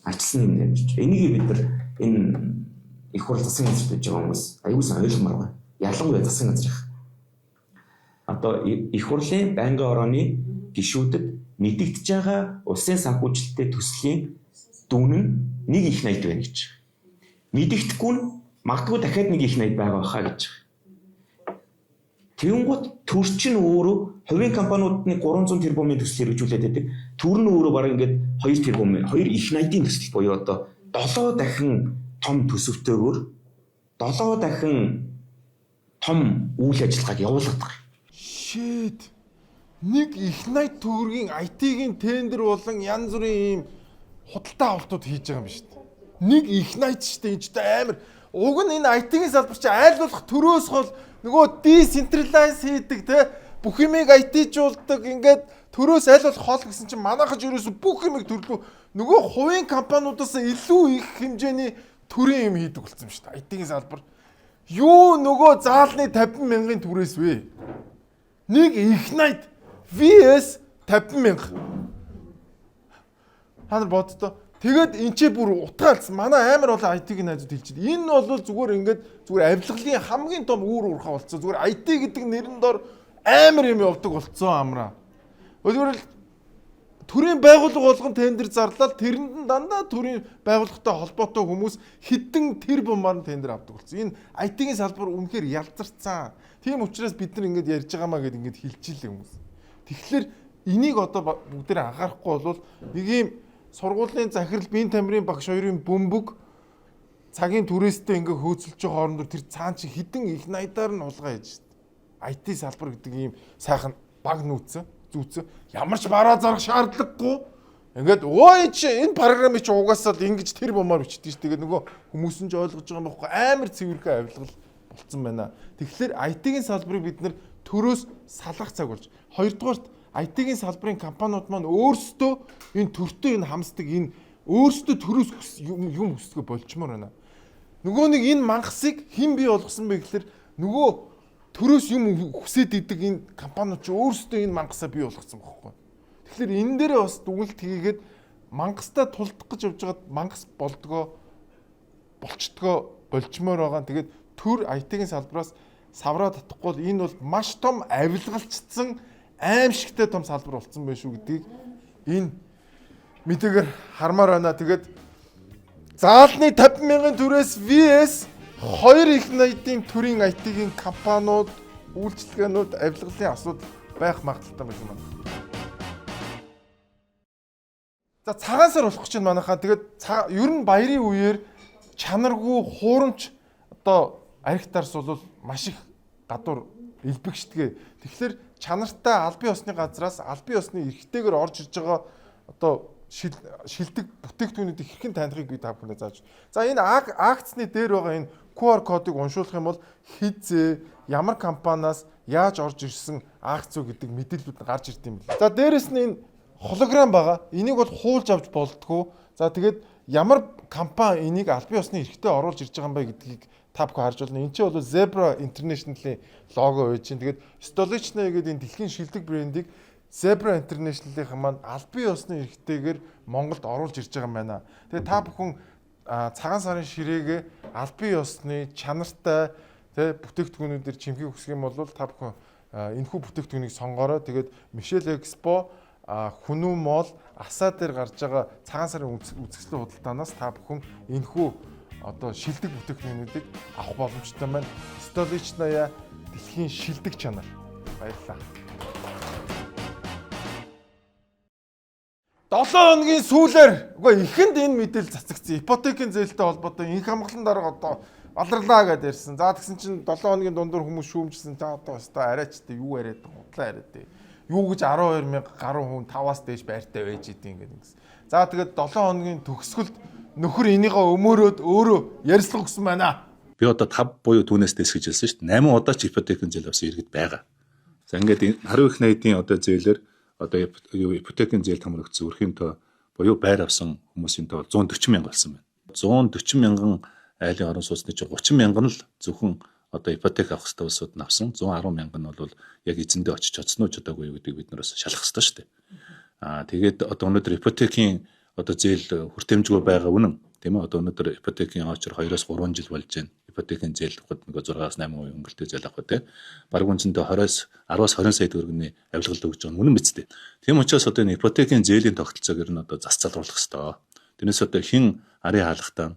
Арчилсан нэг юм амьдарч. Энийг бид нар энэ их хурл засгийн газарт байж байгаа хүмүүс аюул сан ойлгомоор байна. Ялангуяа засгийн газар их. Одоо их хурлын байнгын орооны гишүүдэд мэдэгдэж байгаа улсын санхүүжилттэй төслийн дүүн нь нэг их найд байна гэж. Мэдэгдэхгүй нь магадгүй дахиад нэг их найд байгаа хаа гэж. Тэнгууд төр чинь өөрөө хувийн компаниудны 300 тэрбумын төсөл хэрэгжүүлээд байдаг. Төр нь өөрөө бараг ингээд 2 тэрбум, 2 их найдын төсөл буюу одоо 7 дахин том төсөвтэйгээр 7 дахин том үйл ажиллагааг явуулдаг. Shit. Нэг их найд төгрөгийн IT-ийн тендер болон янз бүрийн ийм худалдаа авалтууд хийж байгаа юм шүү дээ. Нэг их найд шүү дээ. Энд амар. Уг нь энэ IT-ийн салбар чи айл болох төрөөс хол нөгөө децентралайз хийдэг те бүх юмыг IT-жуулдаг ингээд төрөөс айл болох хол гэсэн чинь манайхаж ерөөсө бүх юмыг төрлөө нөгөө хувийн компаниудаас илүү их хэмжээний төрийн юм хийдэг болсон юм шүү дээ. IT-ийн салбар юу нөгөө заалны 50 мянган төрөөс вэ? Нэг их найд VS 50 мянга. Ханаа боддоо. Тэгээд энэ ч бүр утгаалсан. Манай амар олон IT-ийн найзууд хэлчихэв. Энэ бол зүгээр авилгалын хамгийн том үүр уурхай болцсон. Зүгээр IT гэдэг нэрэн дор амар юм явдаг болцсон амраа. Өөрөөр хэл төрийн байгууллага болгон тендер зарлаад тэрэнд нь дандаа төрийн байгууллагатай холбоотой хүмүүс хэдэн тэр бумаар тендер авдаг болцсон. Энэ IT-ийн салбар үнэхээр ялзарцсан. Тийм учраас бид нар ингэж ярьж байгаамаа гэд ингэж хэлчихлээ хүмүүс. Тэгэхээр энийг одоо бүгдээ анхаарахгүй бол нэг юм сургуулийн захирал биеийн тамирын багш хоёрын бөмбөг цагийн түрээстэй ингээ хөөцөлж байгаа хоорондор тэр цаан чи хідэн их найдаар нь улгаа хийж шít. IT салбар гэдэг ийм сайхан баг нүүцэн зүүцэн ямар ч бараа зарах шаардлагагүй. Ингээд ой чи энэ програмыг чи угаасаа л ингэж тэр бомоор бичдэг шít. Тэгээд нөгөө хүмүүс нь ч ойлгож байгаа юм байхгүй амар цэвэрхэн авилгал болцсон байна. Тэгэхээр IT-ийн салбарыг бид нэр төрөөс салгах цаг болж. Хоёрдугаарт IT-ийн салбарын компаниуд маань өөрсдөө энэ төртөө энэ хамсдаг энэ өөрсдөө төрөөс юм өсгөө болчмоор байна. Нөгөө нэг энэ мангасыг хэн бий болгосон бэ гэхээр нөгөө төрөөс юм хүсээд идэг энэ компаниуд ч өөрсдөө энэ мангасаа бий болгосон байхгүй. Тэгэхээр энэ дээрээ бас дүгнэлт хийгээд мангастаа тулдах гэж явж байгаад мангас болчдгоо болчмоор байгаа. Тэгээд төр IT-ийн салбараас савраа татахгүй энэ бол маш том авилгалцсан аимшигтай том салбар болсон байх шүү гэдгийг энэ мэдээгээр хармаар байна. Тэгээд заалны 50 мянган төрөөс VS 2 их найдын төрийн IT-ийн компаниуд, үйлчилгээнүүд авилгалын асуудал байх магадaltaй байх юм байна. За цагаан сар болох гэж байна манайхаа. Тэгээд ер нь баярын үеэр чанаргүй хуурамч одоо архитарс бол маш их гадуур элбэгшдэг. Тэгэхээр чанартай албан ёсны газраас албан ёсны эрхтэйгээр орж ирж байгаа одоо шилдэг бүтээгдэхүүнүүдийг хэрхэн танихыг би та бүхэнд зааж. За энэ акцны дээр байгаа энэ QR кодыг уншуулах юм бол хизээ ямар компаниас яаж орж ирсэн акц үү гэдэг мэдээлэлүүд гарч ирд юм байна. За дээрэс нь энэ холограм байгаа. Энийг бол хуулж авч болдгоо. За тэгээд ямар компани энийг албан ёсны эрхтэй оруулж ирж байгаа юм бэ гэдгийг та бүхэн харж байна. Энд чинь бол Zebra International-ийн лого байж чинь. Тэгээд Stolichny гэдэг энэ дэлхийн шилдэг брендийг Zebra International-ийн маань албан ёсны эрхтэйгээр Монголд оруулж ирж байгаа юм байна. Тэгээд та бүхэн цагаан сарын ширээгээ албан ёсны чанартай Тэ бүтээгдэхүүнүүдээр чимхийг хүсэх юм бол та бүхэн энэхүү бүтээгдэхүүнийг сонгоорой. Тэгээд Michelle Expo Хүнүү Мол Асаа дээр гарч байгаа цагаан сарын үзэсгэлэн худалдаанаас та бүхэн энэхүү одоо шилдэг бүтээгдэхүүнүүдийг авах боломжтой байна. Stolichная дэлхийн шилдэг чанар. Баярлалаа. 7 хоногийн сүүлээр үгүй ихэнд энэ мэдээлэл цацагдсан. Ипотекийн зээлтэй холбоотой инх хамгаалалтын дарга одоо алрлаа гэдээ ярьсан. За тэгсэн чинь 7 хоногийн дундуур хүмүүс шүүмжсэн. За одоо өстой арайчтай юу яриад байгаа худлаа яриад. Юу гэж 12,000 гаруй хүн 5-аас дээш байртай байж идэв ингээд ингэсэн. За тэгээд 7 хоногийн төгсгөлд нөхөр энийгээ өмөрөөд өөрөө ярьслах гэсэн байна. Би одоо 5 буюу түүнээс дэс гэж хэлсэн шүү дээ. 8 удаа ч ипотекийн зээл авсан иргэд байгаа. За ингээд хариу их найдын одоо зээлэр одоо ипотекийн зээл хамрагдсан өрхийн тоо буюу байр авсан хүмүүсийн тоо 140 мянга болсон байна. 140 мянган айлын орон сууцны чинь 30 мянган л зөвхөн одоо ипотек авах хэрэгтэй улсууд нь авсан. 110 мянга нь бол яг эзэндээ очиж чадсан уу ч удаагүй юу гэдгийг бид нараас шалах хэрэгтэй шүү дээ. Тэгээд одоо өнөөдөр ипотекийн одоо зээл хүртээмжгүй байгаа үнэн тийм ээ. Одоо өнөөдөр ипотекийн очор 2-3 жил болж байна. Ипотекийн зээл ухад нэг 6-8% өнгөлтөө зээл авах тийм. Бараг үнэндээ 10-20 сая төгрөгийн авилгалт өгж байгаа үнэн биз дээ. Тийм учраас одоо энэ ипотекийн зээлийн тогтолцоог ер нь одоо зас залруулах хэрэгтэй. Тэрнээс одоо хин арын хаалгатаа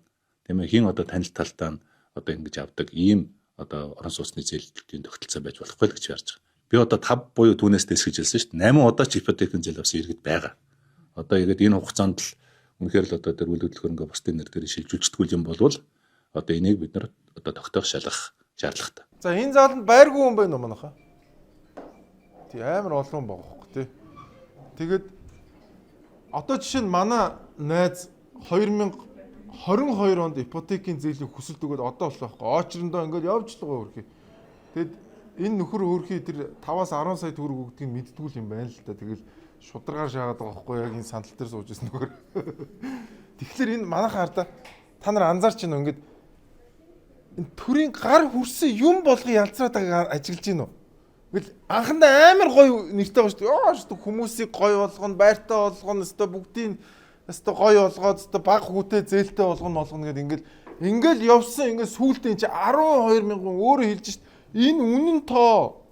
тийм ээ хин одоо танил талтаа одоо ингэж авдаг ийм одоо орон сууцны зээлийн тогтолцоо байж болохгүй л гэж ярьж байгаа. Би одоо 5 буюу түүнээс дэс гэж хэлсэн шүү дээ. 8 удаа ч ипотекийн зээл авсан иргэд байгаа. Одоо игээд энэ хугацаанд л үнэхээр л одоо тэр үйл хөдлөлтөөр бусдын нэр дээр шилжүүлчихдэггүй юм болвол одоо энийг бид нар одоо тогтоох шалгах шаардлагатай. За энэ зааланд байргүй хүн байна уу манайхаа? Тий амар олон хүн байгаа хөөхгүй тий. Тэгээд одоо жишээ нь манай найз 2022 онд ипотекийн зээлийн хүсэлт өгөөд одоо болох байхгүй. Очрондоо ингээд явж л байгаа хөрхий. Тэгэд энэ нөхөр хөрхий тэр 5-аас 10 сая төгрөг өгдгийг мэддгүүл юм байна л да. Тэгэл шударгаар шаагаад байгаа байхгүй яг энэ сандал дээр сууж ирсэн нөхөр. Тэгэхээр энэ манайхаа хардаа та нар анзаарч байна ингээд энэ төрийн гар хүрсэн юм болгон ялцраад байгааг ажиглаж гин үү? Ингээл анхандаа амар гоё нэртэй байгаа шүү дээ. Яа шүү дээ хүмүүсийг гоё болгоно, байртай болгоно, өстой бүгдийг өстой гоё болгоод өстой баг хүүтэй зээлтэй болгоно гэдэг ингээл явсан ингээд сүүлдээ чи 12 мянган өөрөө хэлж шít. Энэ үнэн тоо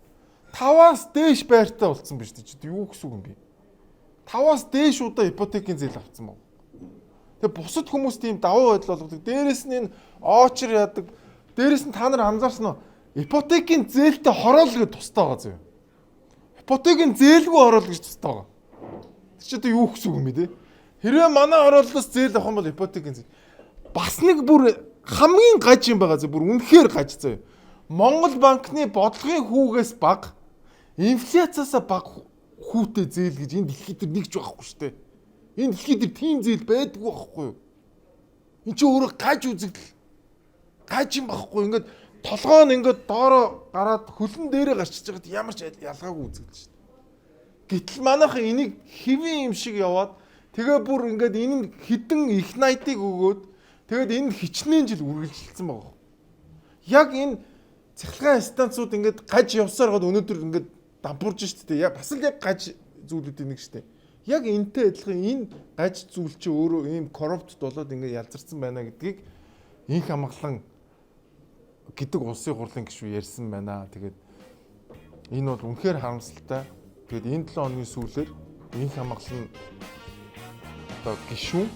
5-аас дээш байртай болсон биз дээ. Чи юу гэсэн үг юм бэ? 5-аас дээш удаа ипотекийн зээл авсан баг. Тэгээ бусад хүмүүс тийм давуу байдал болгодог. Дээрээс нь энэ очер яадаг. Дээрээс нь та нар анзаарсан уу? Ипотекийн зээлтэй хороол гэж тустай байгаа зү. Ипотекийн зээлгүй хороол гэж тустай байгаа. Тэр чи одоо юу гэсэн үг юм бэ те? Хэрвээ манай хороолоос зээл авах юм бол ипотекийн зээл. Бас нэг бүр хамгийн гаж юм байгаа зү. Бүр үнэхээр гаж зөө. Монгол банкны бодлогын хүүгээс бага, инфляцаас бага хүүтэй зээл гэж энэ дэлхийд төр нэгж байхгүй шүү дээ. Энэ дэлхийд төр тийм зээл байдгүй байхгүй юу? Энд чи өөрөө гаж үзэгдэл. Гаж юм байхгүй. Ингээд толгоо нь ингээд доороо гараад хөлн дээрээ гарчиж байгаад ямар ч ялгаагүй үзэгдэж шүү дээ. Гэтэл манайхан энийг хэвэн юм шиг яваад тэгээ бүр ингээд энэ хідэн их найдыг өгөөд тэгээд энэ хичнээн жил үргэлжилсэн байгаа. Яг энэ цахилгаан станцууд ингээд гаж явсаар гоод өнөөдөр ингээд дампуурж шүү дээ. Яг бас л яг гаж зүйлүүдийн нэг шүү дээ. Яг энтэй адилхан энэ гаж зүйл чи өөрөө ийм коррупт болоод ингээд ялзарсан байна гэдгийг инх хамгаалан гэдэг улсын хурлын гишүүн ярьсан байна. Тэгээд энэ бол үнэхээр харамсалтай. Тэгээд энэ 7 хоногийн сүүлээр инх хамгаалан одоо гишүүн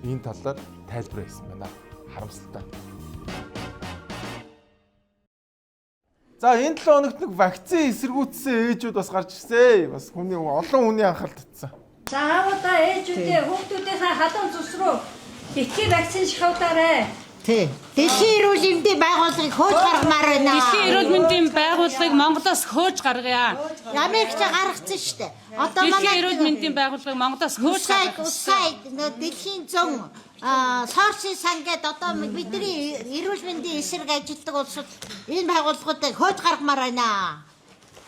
энэ талаар тайлбар хийсэн байна. Харамсалтай. За энэ 7 хоногт нэг вакцины эсэргүүцсэн ээжүүд бас гарч ирсэн. Бас хүний олон хүний анхаарал татсан. За аавуудаа ээжүүдээ хүүхдүүдийнхээ халуун цус руу битгий вакцины шахуулаарай. Тий. Дэлхийн эрүүл мэндийн байгууллагыг хөөж гаргамаар байна. Дэлхийн эрүүл мэндийн байгууллагыг Монголоос хөөж гаргая. Америкч гаргацсан шүү дээ. Одоо Дэлхийн эрүүл мэндийн байгууллагыг Монголоос хөөж гаргая. Дэлхийн зүүн сорсын сан гэдэг одоо бидний эрүүл мэндийн эсрэг ажилладаг улсууд энэ байгууллагуудыг хөөж гаргамаар байна.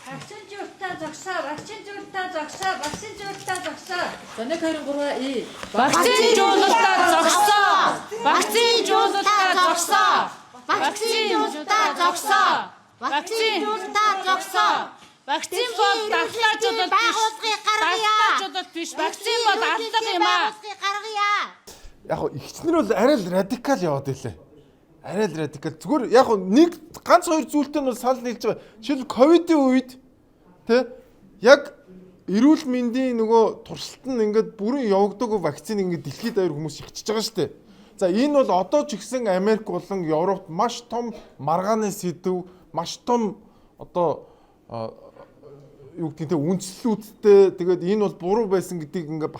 Вакцин зүйртээ зогсоо, вакцин зүйртээ зогсоо, вакцин зүйртээ зогсоо. За 123 вакцин жуулалтаа зогсоо. Вакцин жуулалтаа зогсоо. Вакцин жуулалтаа зогсоо. Вакцин жуулалтаа зогсоо. Вакцин бол дархлаажуулалт байгууллагыг гаргая. Дархлаажуулалт биш. Вакцин бол аллах юм аа. Гаргая. Яг хөө ихчнэр бол арай л радикал яваад байлаа. арай л радикал. Зүгээр яг нэг ганц хоёр зүйлтэй нь бол санал нийлж байгаа. Жишээл ковидын үед тэ яг эрүүл мэндийн нөгөө туршилт нь ингээд бүрэн явагдаагүй вакцин ингээд дэлхийд аяар хүмүүс шигчиж байгаа шүү дээ. За энэ бол одоо ч ихсэн Америк болон Европт маш том маргааны сэдв, маш том одоо юу гэдэг нь үндслүүдтэй тэгээд энэ бол буруу байсан гэдгийг ингээд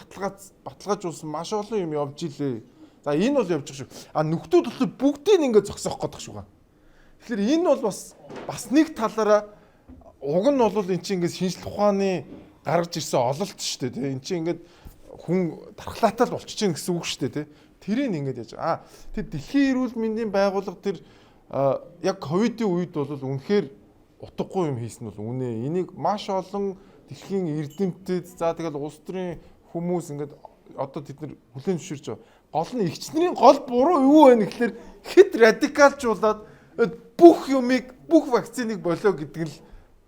баталгаажуулсан маш олон юм явж илээ. За энэ бол явж байгаа шүү. Нөхдүүд болохоор бүгдийг ингээд зогсоох гэдэг шүү. Тэгэхээр энэ бол бас нэг талаараа уг нь бол эн чинь ингээд шинжлэх ухааны гаргаж ирсэн ололт шүү дээ. Эн чинь ингээд хүн дархлаатай л болчихж гин гэсэн үг шүү дээ. Тэрийг ингээд яаж тэр дэлхийн эрүүл мэндийн байгууллага тэр яг ковидын үед бол үнэхээр утгагүй юм хийсэн бол үнэ. Энийг маш олон дэлхийн эрдэмтэд за тэгэл улс төрийн хүмүүс ингээд одоо тэд нар хүлээн зөвшөөрч байгаа. Гол нь эгчнэрийн гол буруу юу вэ гэхэлэр хэд радикалжуулаад бүх юмыг бүх вакциныг болоо гэдэг л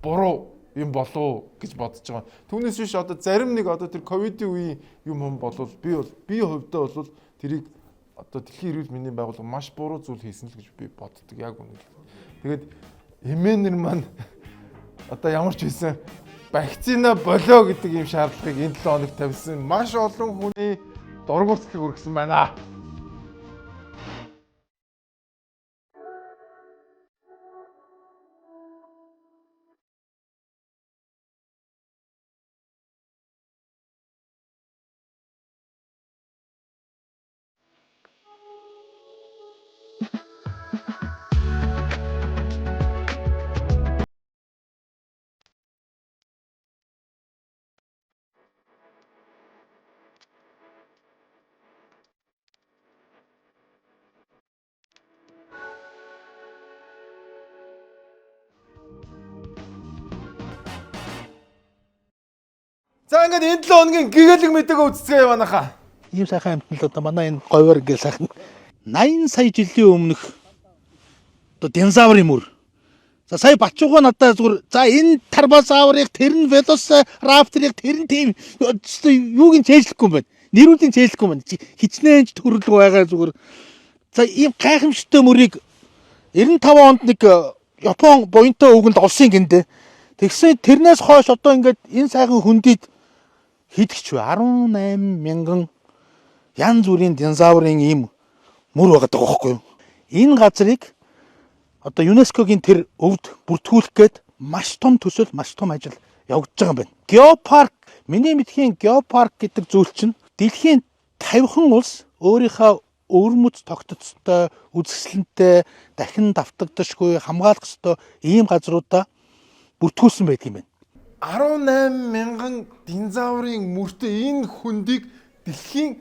буруу юм болоо гэж бодож байгаа. Түүнээс биш одоо зарим нэг одоо тэр ковидын үеийн юм болвол би хувьдаа бол тэрийг одоо дэлхийн эрүүл мэндийн байгууллага маш буруу зүйл хийсэн л гэж би боддог яг үнэ. Тэгээд эмээнэр маань одоо ямар ч хэлсэн вакцина болоо гэдэг юм шаардлагыг энэ 7 хоног тавьсан маш олон хүний дургуутсыг хүргэсэн байна. За ингээд энэ 7 хоногийн гэгээлэг мэдээг үзцгээе манайхаа. Ийм сайхан амтнал одоо манай энэ говьор ингээд сайхан 80 сая жилийн өмнөх одоо динозаврын мөр. За сая Батчууга надад зүгээр за энэ тарбозаврыг тэр нь велосирапторыг тэр нь тийм юуг нь чэйжлэхгүй юм байна. Нэрүүдийн чэйжлэхгүй юм байна. Хичнээн ч төрөлг байгаа зүгээр. За ийм гайхамшигтай мөрийг 95 онд нэг Япон буянтай өвгөнд олсон гиндэ. Тэгсэн тэрнээс хойш одоо ингээд энэ сайхан хүндийд хидэгч 18 мянган янз бүрийн динозаврын ийм мөр байгаа даа байхгүй юу? Энэ газрыг одоо ЮНЕСКОгийн тэр өвд бүртгүүлэх гээд маш том төсөл, маш том ажил явагдаж байгаа юм байна. Геопарк, миний мэдхийн геопарк гэдэг зүйл чинь дэлхийн 50хан улс өөрийнхөө өвөрмөц тогтцтой, үзэсгэлэнтэй, дахин давтагдашгүй хамгаалах ёстой ийм газруудаа бүртгүүлсэн байдаг юм байна. 18 мянган динозаврын мөртөө энэ хүндийг дэлхийн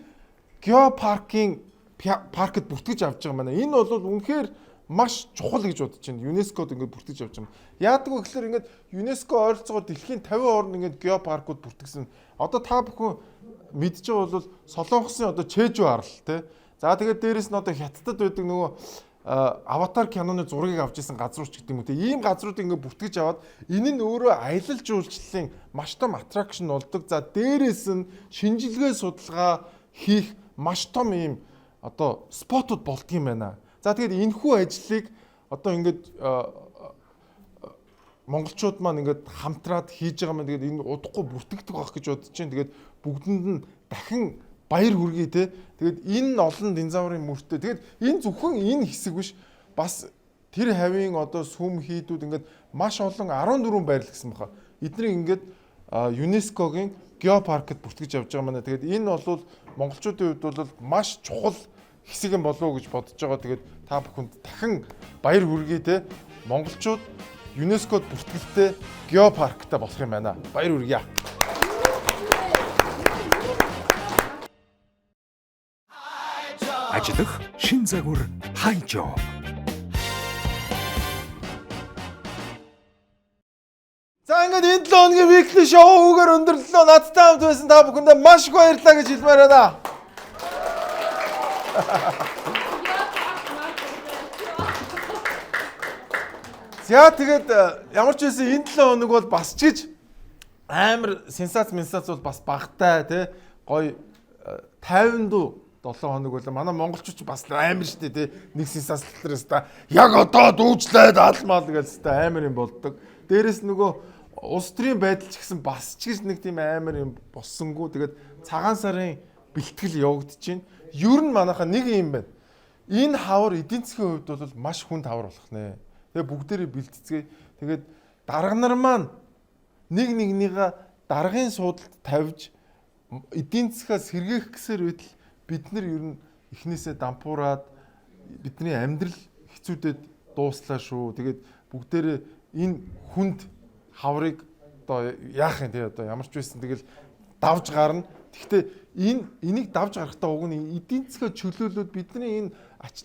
геопаркийн паркт бүртгэж авч байгаа юм байна. Энэ бол үнэхээр маш чухал гэж бодож байна. ЮНЕСКОд ингээд бүртгэж авч байгаа юм. Яадаг вэ гэхээр ингээд ЮНЕСКО ойролцоогоор дэлхийн 50 орнд ингээд геопаркууд бүртгэсэн. Одоо та бүхэн мэдж байгаа бол Солонгосын одоо Чежу арал тий. За тэгээд дээрэс нь одоо Хятадд байдаг нөгөө аватар киноны зургийг авч исэн газрууч гэдэг юм үү. Ийм газруудыг ингээд бүртгэж аваад энэ нь өөрөө аялал жуулчлалын маш том аттракшн болдог. За дээрэс нь шинжилгээ судалгаа хийх маш том ийм одоо спотууд болдгийм байна. За тэгээд энэхүү ажлыг одоо ингээд монголчууд маань ингээд хамтраад хийж байгаа маань тэгээд энэ удахгүй бүртгэдэг байх гэж бодож чинь тэгээд бүгдэнд нь дахин баяр хүргэе те. Тэгээд энэ олон динозаврын мөртөө. Тэгээд энэ зөвхөн энэ хэсэг биш бас тэр хавийн одоо сүм хийдүүд ингээд маш олон 14 байрал гэсэн баха. Эднийг ингээд ЮНЕСКОгийн геопаркт бүртгэж явж байгаа маань. Тэгээд энэ бол монголчуудын хувьд бол маш чухал хэсэг юм болов уу гэж бодож байгаа. Тэгээд та бүхэнд дахин баяр хүргэе те. Монголчууд ЮНЕСКОд бүртгэлтэй геопарктай болох юм байна. Баяр хүргэе. Ажиллах шин загвар хайжоо. За ингээд энэ 7 хоногийн weekly show-гээр өндөрлөлөө надтай хамт байсан та бүхэндээ маш их баярлалаа гэж хэлмээр байна. За тэгээд ямар ч байсан энэ 7 хоног бол бас ч гэж амар сенсац бол бас багтай тий гоё 50 дуу 7 хоног болоо манай монголчууд бас амар штэ тий нэг сенсац талаас та яг одоо дүүжлээд алмаа гэж та амар юм болдог. Дээрээс нөгөө улс төрийн байдал ч гэсэн бас ч гэж нэг тийм амар юм боссонгүй. Тэгээд цагаан сарын бэлтгэл явагдаж байна. Ер нь манайхаа нэг юм байна. Энэ хавар эдийн засгийн хувьд бол маш хүнд хавар болох нэ. Тэгээд бүгдээрээ бэлтцгээе. Тэгээд дарга нар маань нэгнийгээ даргын суудалд тавьж эдийн засгаа сэргээх гэсээр байтал бид нар ер нь эхнээсээ дампуураад бидний амьдрал хэцүүдэд дууслаа шүү. Тэгээд бүгдээрээ энэ хүнд хаврыг одоо яах юм те одоо ямар ч байсан тэгэл давж гарна. Гэхдээ энийг давж гарахтаа уг нь эдийн засгаа чөлөөлөөд бидний энэ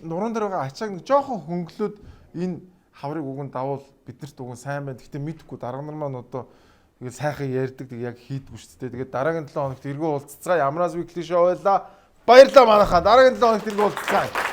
нуруунд дээр байгаа ачааг нэг жоохон хөнгөлөөд энэ хаврыг уг нь давал биднэрт уг нь сайн байна. Гэхдээ мэдхгүй дарга нар маань одоо тэгээд сайхан ярьдаг тэг яг хийдгүү шүү дээ. Тэгээд дараагийн 7 хоногт эргүү уулзцаа. Ямраас weekly show байлаа. Баярлалаа манайхаа. Дараагийн 7 хоногт эргүү уулзцаа.